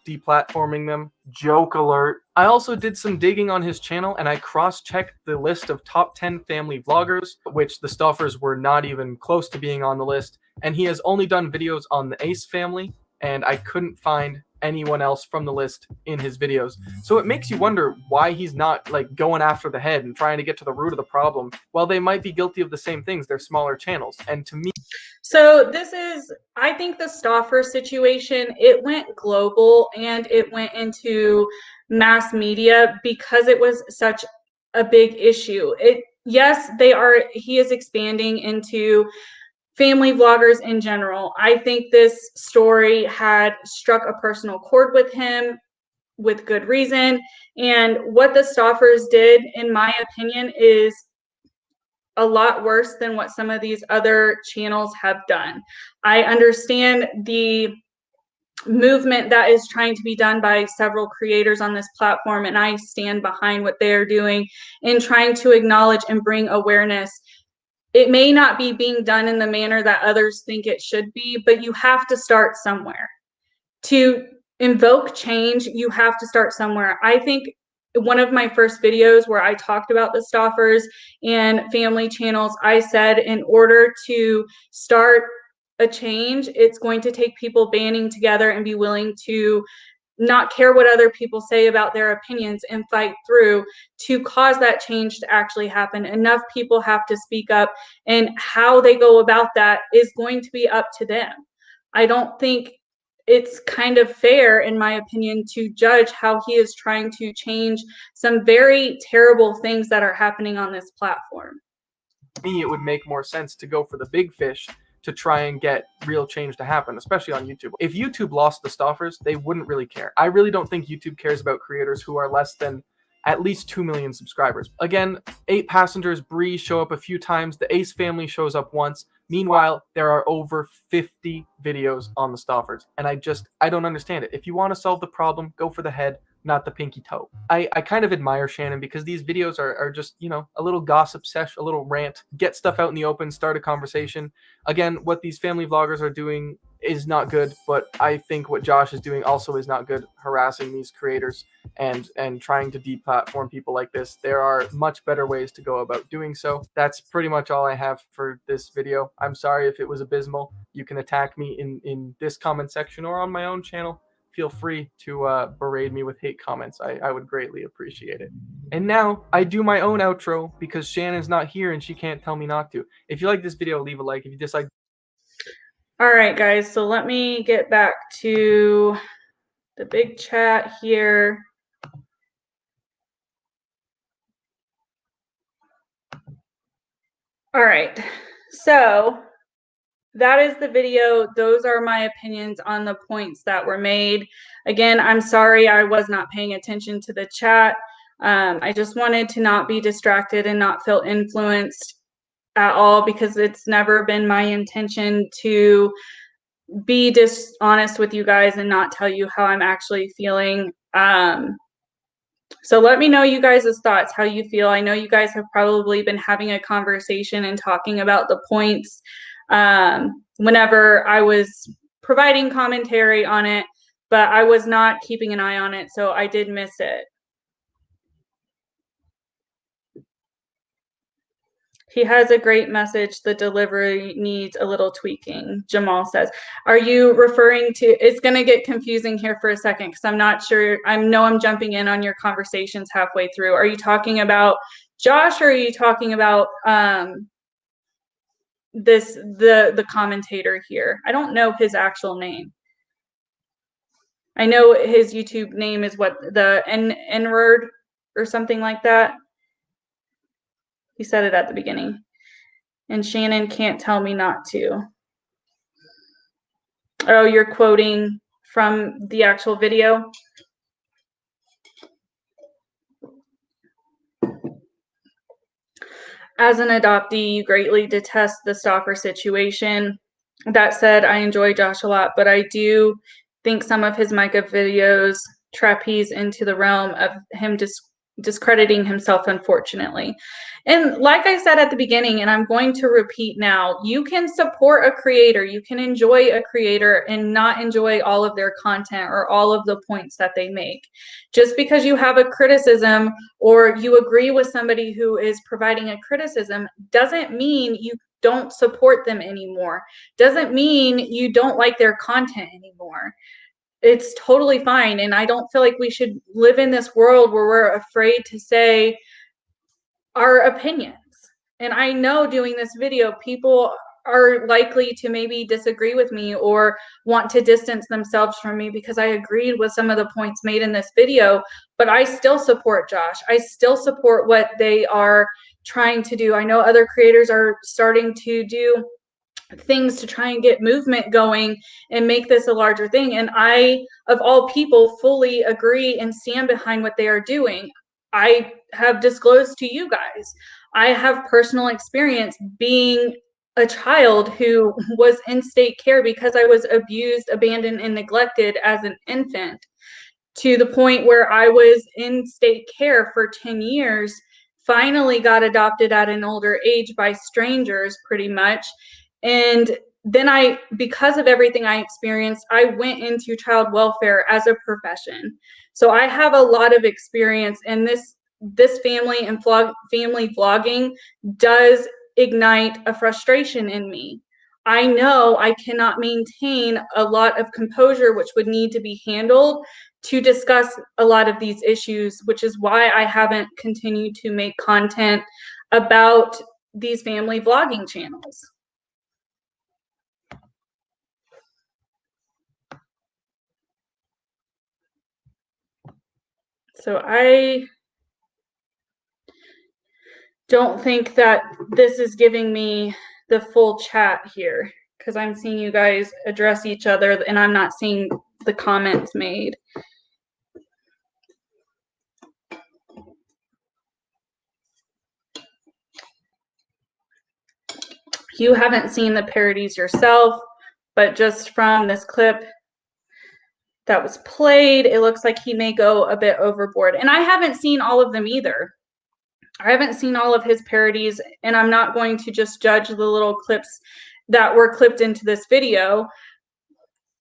deplatforming them. Joke alert. I also did some digging on his channel and I cross-checked the list of top 10 family vloggers, which the Stoffers were not even close to being on the list, and he has only done videos on the Ace family, and I couldn't find anyone else from the list in his videos. So it makes you wonder why he's not like going after the head and trying to get to the root of the problem. While they might be guilty of the same things, they're smaller channels. And to me... So this is, I think the Stoffer situation, it went global and it went into mass media because it was such a big issue. Yes, he is expanding into family vloggers in general. I think this story had struck a personal chord with him with good reason. And what the Stoffers did, in my opinion, is a lot worse than what some of these other channels have done. I understand the movement that is trying to be done by several creators on this platform, and I stand behind what they're doing in trying to acknowledge and bring awareness. It may not be being done in the manner that others think it should be, but you have to start somewhere. To invoke change, you have to start somewhere. I think one of my first videos where I talked about the Stoffers and family channels, I said in order to start a change, it's going to take people banding together and be willing to not care what other people say about their opinions and fight through to cause that change to actually happen. Enough people have to speak up, and how they go about that is going to be up to them. I don't think it's kind of fair, in my opinion, to judge how he is trying to change some very terrible things that are happening on this platform. To me, it would make more sense to go for the big fish to try and get real change to happen, especially on YouTube. If YouTube lost the Stoffers, they wouldn't really care. I really don't think YouTube cares about creators who are less than at least 2 million subscribers. Again, 8 Passengers, Bree show up a few times. The Ace family shows up once. Meanwhile, there are over 50 videos on the Stoffers. And I don't understand it. If you want to solve the problem, go for the head, not the pinky toe. I kind of admire Shannon because these videos are just, you know, a little gossip sesh, a little rant, get stuff out in the open, start a conversation. Again, what these family vloggers are doing is not good, but I think what Josh is doing also is not good, harassing these creators and trying to deplatform people like this. There are much better ways to go about doing so. That's pretty much all I have for this video. I'm sorry if it was abysmal. You can attack me in this comment section or on my own channel. Feel free to berate me with hate comments. I would greatly appreciate it. And now I do my own outro because Shannon's not here and she can't tell me not to. If you like this video, leave a like. If you dislike. All right, guys, so let me get back to the big chat here. All right, so that is the video. Those are my opinions on the points that were made. Again, I'm sorry I was not paying attention to the chat. I just wanted to not be distracted and not feel influenced at all, because it's never been my intention to be dishonest with you guys and not tell you how I'm actually feeling. So let me know you guys' thoughts, how you feel. I know you guys have probably been having a conversation and talking about the points whenever I was providing commentary on it, but I was not keeping an eye on it, so I did miss it. He has a great message. The delivery needs a little tweaking, Jamal says. Are you referring to, it's going to get confusing here for a second because I'm not sure. I know I'm jumping in on your conversations halfway through. Are you talking about Josh, or are you talking about the commentator here? I don't know his actual name. I know his YouTube name is what, the Nburd or something like that. He said it at the beginning. And Shannon can't tell me not to. Oh, you're quoting from the actual video? As an adoptee, you greatly detest the Stoffer situation. That said, I enjoy Josh a lot, but I do think some of his Micah videos trapeze into the realm of him discrediting himself, unfortunately. And like I said at the beginning, and I'm going to repeat now, you can support a creator, you can enjoy a creator and not enjoy all of their content or all of the points that they make. Just because you have a criticism or you agree with somebody who is providing a criticism doesn't mean you don't support them anymore. Doesn't mean you don't like their content anymore. It's totally fine. And I don't feel like we should live in this world where we're afraid to say our opinions. And I know doing this video, people are likely to maybe disagree with me or want to distance themselves from me because I agreed with some of the points made in this video, but I still support Josh. I still support what they are trying to do. I know other creators are starting to do things to try and get movement going and make this a larger thing. And I, of all people, fully agree and stand behind what they are doing. I have disclosed to you guys, I have personal experience being a child who was in state care because I was abused, abandoned, and neglected as an infant, to the point where I was in state care for 10 years, finally got adopted at an older age by strangers pretty much. And then because of everything I experienced, I went into child welfare as a profession. So I have a lot of experience, and this family and family vlogging does ignite a frustration in me. I know I cannot maintain a lot of composure, which would need to be handled to discuss a lot of these issues, which is why I haven't continued to make content about these family vlogging channels. So I don't think that this is giving me the full chat here, because I'm seeing you guys address each other and I'm not seeing the comments made. You haven't seen the parodies yourself, but just from this clip that was played, it looks like he may go a bit overboard. And I haven't seen all of them either. I haven't seen all of his parodies, and I'm not going to just judge the little clips that were clipped into this video.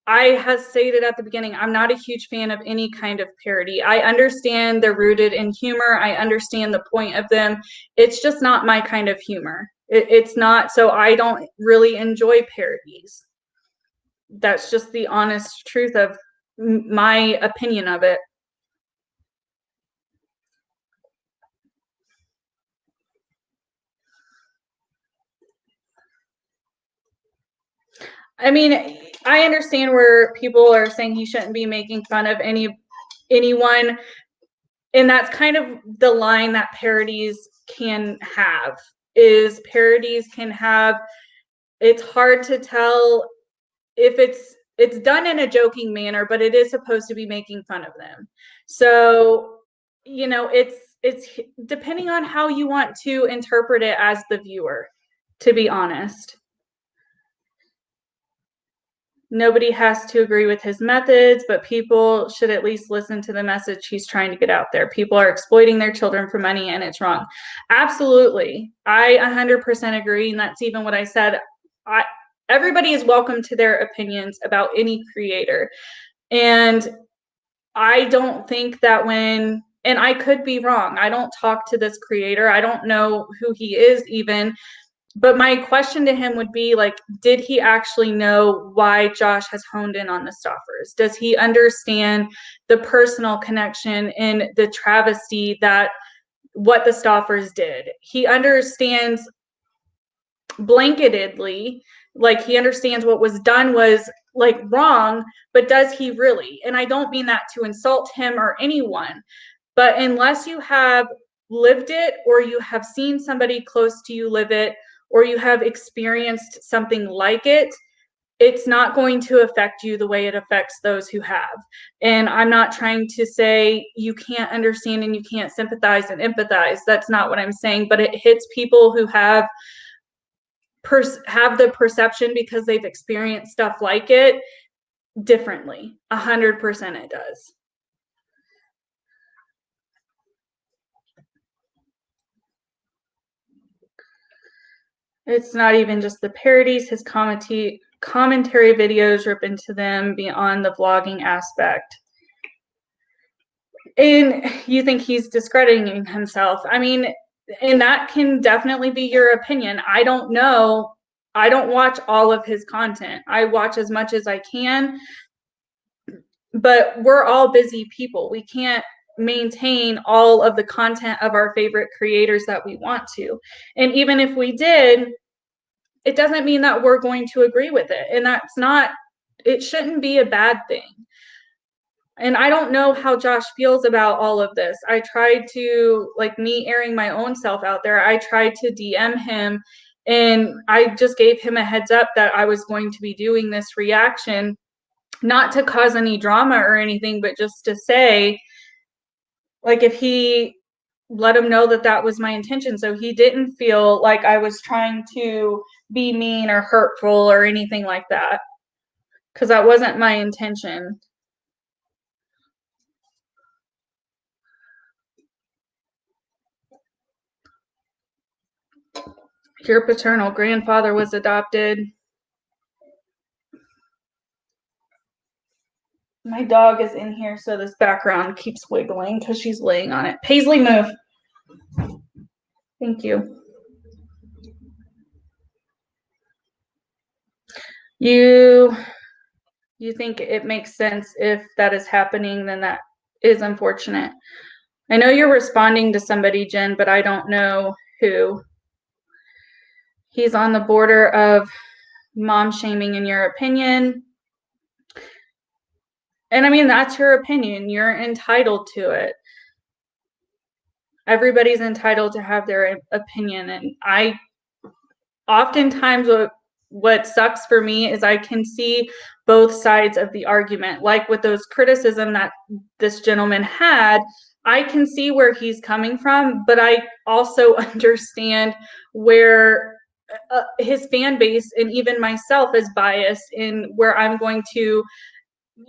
I have stated at the beginning, I'm not a huge fan of any kind of parody. I understand they're rooted in humor. I understand the point of them. It's just not my kind of humor. It's not, so I don't really enjoy parodies. That's just the honest truth of my opinion of it. I mean, I understand where people are saying he shouldn't be making fun of anyone, and that's kind of the line that parodies can have. Is parodies can have, it's hard to tell if it's done in a joking manner, but it is supposed to be making fun of them. So, you know, it's depending on how you want to interpret it as the viewer, to be honest. Nobody has to agree with his methods, but people should at least listen to the message he's trying to get out there. People are exploiting their children for money, and it's wrong. Absolutely. I 100% agree, and that's even what I said. Everybody is welcome to their opinions about any creator. And I don't think that and I could be wrong. I don't talk to this creator. I don't know who he is even. But my question to him would be, like, did he actually know why Josh has honed in on the Stoffers? Does he understand the personal connection and the travesty that what the Stoffers did? He understands blanketedly, like he understands what was done was like wrong, but does he really? And I don't mean that to insult him or anyone, but unless you have lived it, or you have seen somebody close to you live it, or you have experienced something like it, it's not going to affect you the way it affects those who have. And I'm not trying to say you can't understand and you can't sympathize and empathize. That's not what I'm saying, but it hits people who have the perception, because they've experienced stuff like it, differently. 100% it does. It's not even just the parodies. His commentary videos rip into them beyond the vlogging aspect. And you think he's discrediting himself. I mean, and that can definitely be your opinion. I don't know. I don't watch all of his content. I watch as much as I can. But we're all busy people. We can't maintain all of the content of our favorite creators that we want to. And even if we did, it doesn't mean that we're going to agree with it. And it shouldn't be a bad thing. And I don't know how Josh feels about all of this. I tried to, like, me airing my own self out there, I tried to DM him, and I just gave him a heads up that I was going to be doing this reaction, not to cause any drama or anything, but just to say, like, if he let him know that that was my intention, so he didn't feel like I was trying to be mean or hurtful or anything like that, because that wasn't my intention. Your paternal grandfather was adopted. My dog is in here, so this background keeps wiggling because she's laying on it. Paisley, move. Thank you. You think it makes sense if that is happening, then that is unfortunate. I know you're responding to somebody, Jen, but I don't know who. He's on the border of mom shaming, in your opinion. And I mean, that's your opinion. You're entitled to it. Everybody's entitled to have their opinion. And I oftentimes what sucks for me is I can see both sides of the argument. Like with those criticism that this gentleman had, I can see where he's coming from, but I also understand where his fan base and even myself is biased in where I'm going to,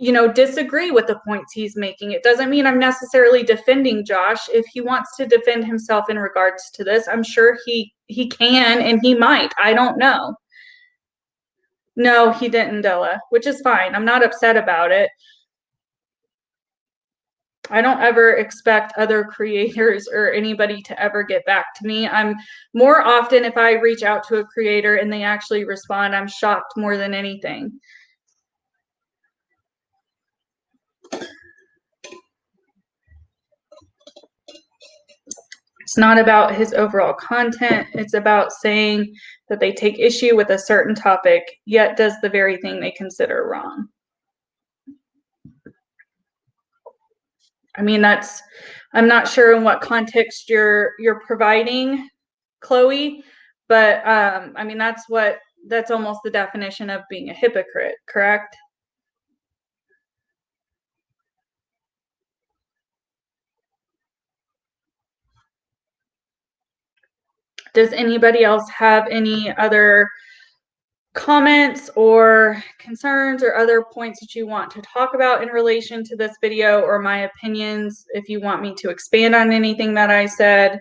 you know, disagree with the points he's making. It doesn't mean I'm necessarily defending Josh. If he wants to defend himself in regards to this, I'm sure he can and he might. I don't know. No, he didn't, Della, which is fine. I'm not upset about it. I don't ever expect other creators or anybody to ever get back to me. I'm more often, if I reach out to a creator and they actually respond, I'm shocked more than anything. It's not about his overall content. It's about saying that they take issue with a certain topic, yet does the very thing they consider wrong. I mean, I'm not sure in what context you're providing, Chloe, but I mean, that's almost the definition of being a hypocrite, correct? Does anybody else have any other comments or concerns or other points that you want to talk about in relation to this video or my opinions? If you want me to expand on anything that I said,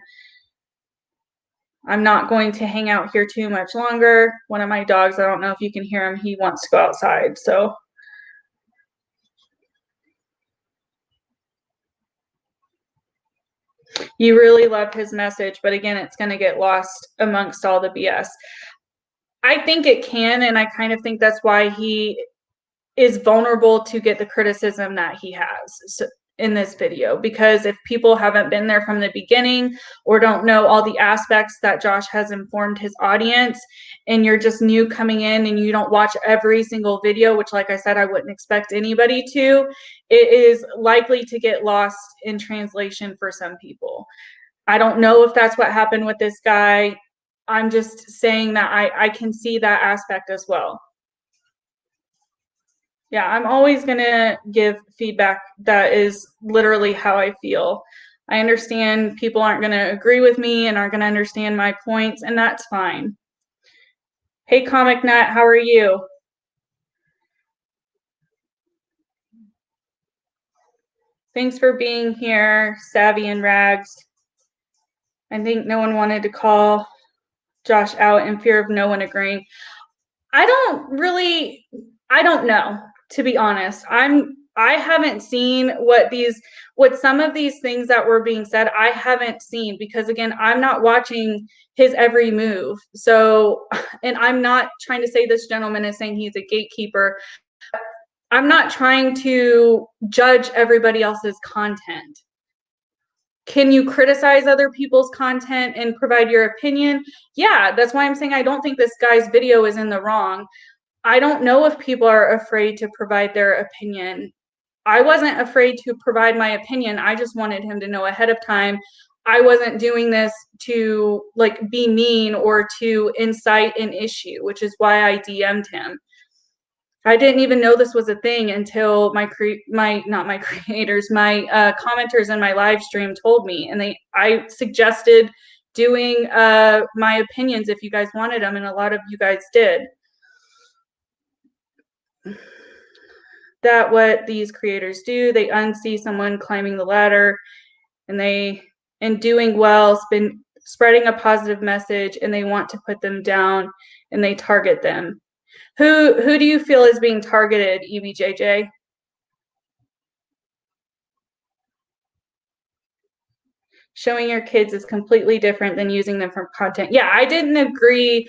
I'm not going to hang out here too much longer. One of my dogs, I don't know if you can hear him, he wants to go outside. So you really love his message, but again, it's going to get lost amongst all the BS. I think it can, and I kind of think that's why he is vulnerable to get the criticism that he has in this video, because if people haven't been there from the beginning or don't know all the aspects that Josh has informed his audience, and you're just new coming in and you don't watch every single video, which like I said, I wouldn't expect anybody to, it is likely to get lost in translation for some people. I don't know if that's what happened with this guy. I'm just saying that I can see that aspect as well. Yeah, I'm always going to give feedback that is literally how I feel. I understand people aren't going to agree with me and aren't going to understand my points, and that's fine. Hey, Comic Nut, how are you? Thanks for being here, Savvy and Rags. I think no one wanted to call Josh out in fear of no one agreeing. I don't know, to be honest. I haven't seen what some of these things that were being said, I haven't seen, because again, I'm not watching his every move. So, and I'm not trying to say this gentleman is saying he's a gatekeeper. I'm not trying to judge everybody else's content. Can you criticize other people's content and provide your opinion? Yeah, that's why I'm saying I don't think this guy's video is in the wrong. I don't know if people are afraid to provide their opinion. I wasn't afraid to provide my opinion. I just wanted him to know ahead of time. I wasn't doing this to like be mean or to incite an issue, which is why I DM'd him. I didn't even know this was a thing until my commenters in my live stream told me, and I suggested doing my opinions if you guys wanted them, and a lot of you guys did. That what these creators do, they unsee someone climbing the ladder, and in doing well, spreading a positive message, and they want to put them down, and they target them. Who do you feel is being targeted, EBJJ? Showing your kids is completely different than using them for content. Yeah, I didn't agree.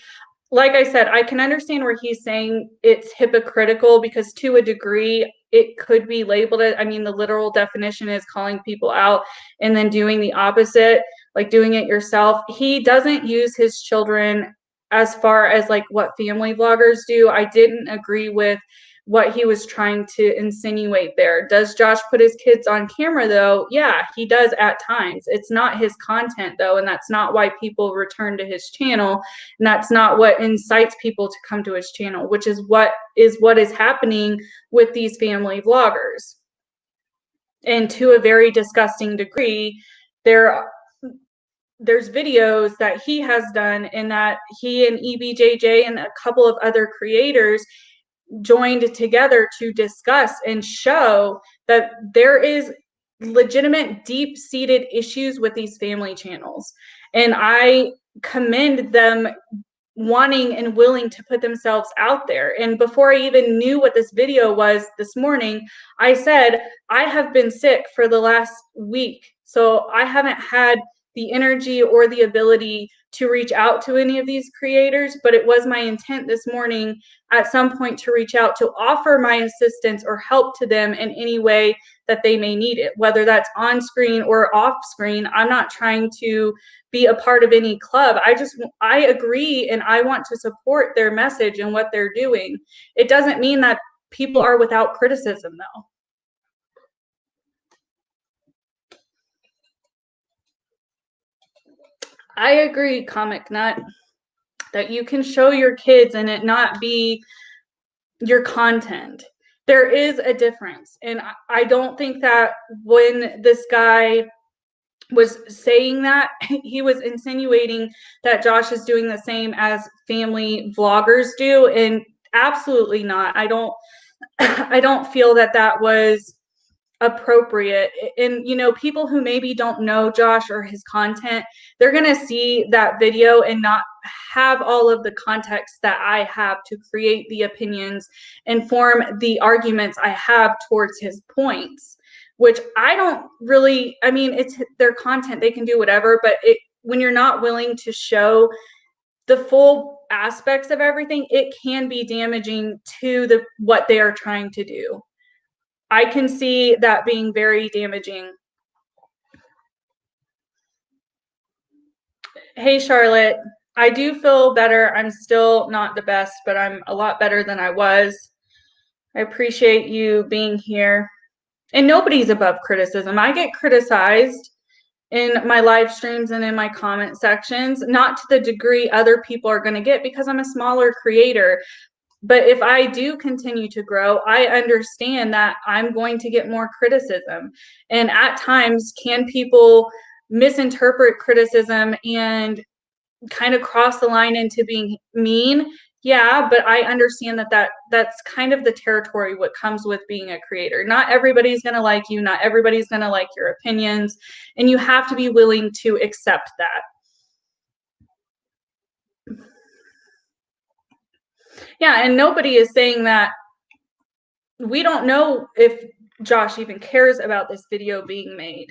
Like I said, I can understand where he's saying it's hypocritical, because to a degree, it could be labeled as, I mean, the literal definition is calling people out and then doing the opposite, like doing it yourself. He doesn't use his children as far as like what family vloggers do. I didn't agree with what he was trying to insinuate there. Does Josh put his kids on camera though? Yeah, he does at times. It's not his content though, and that's not why people return to his channel, and that's not what incites people to come to his channel, which is what is happening with these family vloggers. And to a very disgusting degree, there's videos that he has done, and that he and EBJJ and a couple of other creators joined together to discuss and show that there is legitimate deep-seated issues with these family channels. And I commend them wanting and willing to put themselves out there. And before I even knew what this video was this morning, I said, I have been sick for the last week, so I haven't had the energy or the ability to reach out to any of these creators, but it was my intent this morning at some point to reach out, to offer my assistance or help to them in any way that they may need it, whether that's on screen or off screen. I'm not trying to be a part of any club. I agree, and I want to support their message and what they're doing. It doesn't mean that people are without criticism though. I agree, Comic Nut, that you can show your kids and it not be your content. There is a difference. And I don't think that when this guy was saying that, he was insinuating that Josh is doing the same as family vloggers do. And absolutely not. I don't feel that that was appropriate. And you know, people who maybe don't know Josh or his content, they're gonna see that video and not have all of the context that I have to create the opinions and form the arguments I have towards his points, which I don't really, I mean, it's their content, they can do whatever, but when you're not willing to show the full aspects of everything, it can be damaging to what they are trying to do. I can see that being very damaging. Hey, Charlotte, I do feel better. I'm still not the best, but I'm a lot better than I was. I appreciate you being here. And nobody's above criticism. I get criticized in my live streams and in my comment sections, not to the degree other people are going to get, because I'm a smaller creator. But if I do continue to grow, I understand that I'm going to get more criticism. And at times, can people misinterpret criticism and kind of cross the line into being mean? Yeah, but I understand that that's kind of the territory what comes with being a creator. Not everybody's going to like you. Not everybody's going to like your opinions. And you have to be willing to accept that. Yeah, and nobody is saying that. We don't know if Josh even cares about this video being made.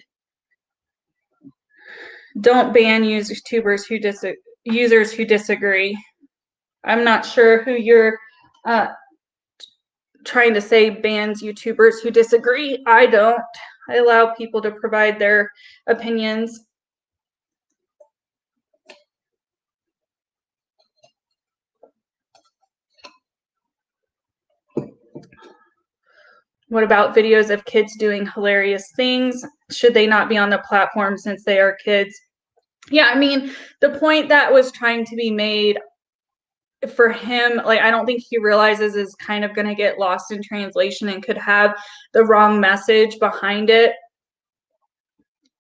Don't ban YouTubers users who disagree. I'm not sure who you're trying to say bans YouTubers who disagree. I don't. I allow people to provide their opinions. What about videos of kids doing hilarious things? Should they not be on the platform since they are kids? Yeah, I mean, the point that was trying to be made for him, like, I don't think he realizes is kind of going to get lost in translation and could have the wrong message behind it.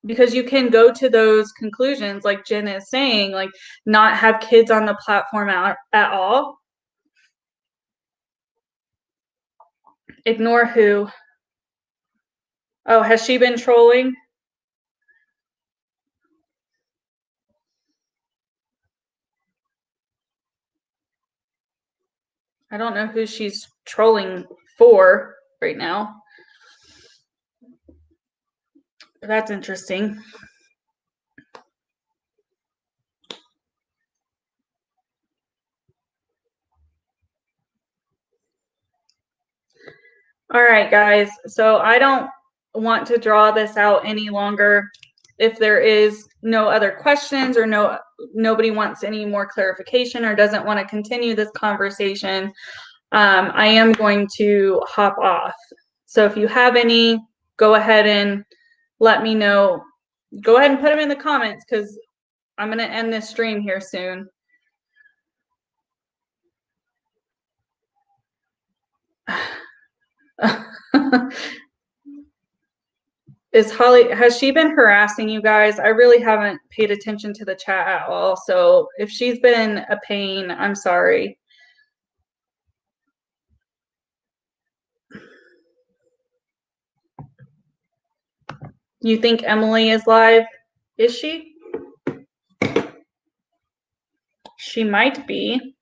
Because you can go to those conclusions, like Jen is saying, like not have kids on the platform at all. Ignore who? Oh, has she been trolling? I don't know who she's trolling for right now. But that's interesting. All right, guys. So I don't want to draw this out any longer. If there is no other questions or nobody wants any more clarification or doesn't want to continue this conversation, I am going to hop off. So if you have any, go ahead and let me know. Go ahead and put them in the comments because I'm going to end this stream here soon. Has she been harassing you guys? I really haven't paid attention to the chat at all. So if she's been a pain, I'm sorry. You think Emily is live? Is she? She might be.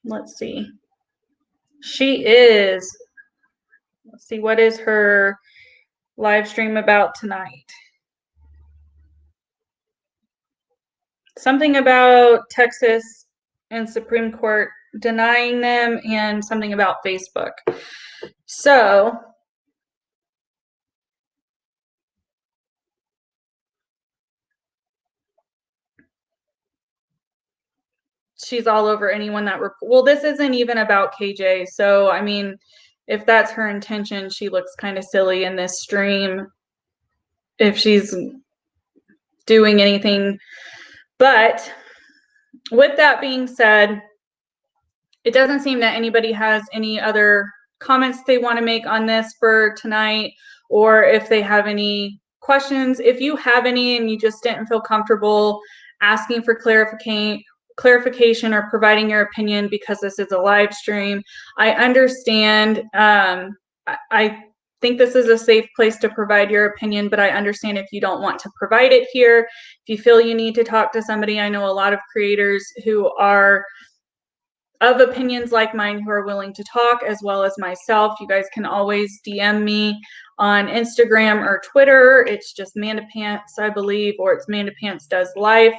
Let's see. She is. Let's see, what is her live stream about tonight? Something about Texas and Supreme Court denying them, and something about Facebook. So she's all over anyone that well, this isn't even about KJ. So I mean, if that's her intention, she looks kind of silly in this stream if she's doing anything. But with that being said, it doesn't seem that anybody has any other comments they want to make on this for tonight, or if they have any questions. If you have any and you just didn't feel comfortable asking for clarification or providing your opinion because this is a live stream, I understand. I think this is a safe place to provide your opinion, but I understand if you don't want to provide it here. If you feel you need to talk to somebody, I know a lot of creators who are of opinions like mine who are willing to talk, as well as myself. You guys can always DM me on Instagram or Twitter. It's just Mandapants, I believe, or it's Mandapants Does Life.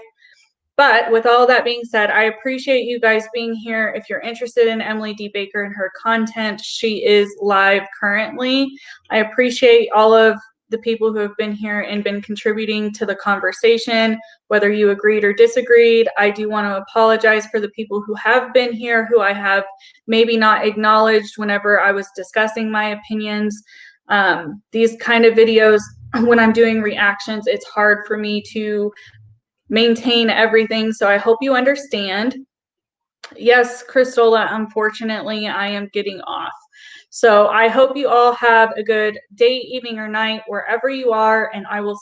But with all that being said, I appreciate you guys being here. If you're interested in Emily D. Baker and her content, she is live currently. I appreciate all of the people who have been here and been contributing to the conversation, whether you agreed or disagreed. I do want to apologize for the people who have been here, who I have maybe not acknowledged whenever I was discussing my opinions. These kind of videos, when I'm doing reactions, it's hard for me to maintain everything, so I hope you understand. Yes, Cristola, unfortunately, I am getting off. So I hope you all have a good day, evening, or night, wherever you are, and I will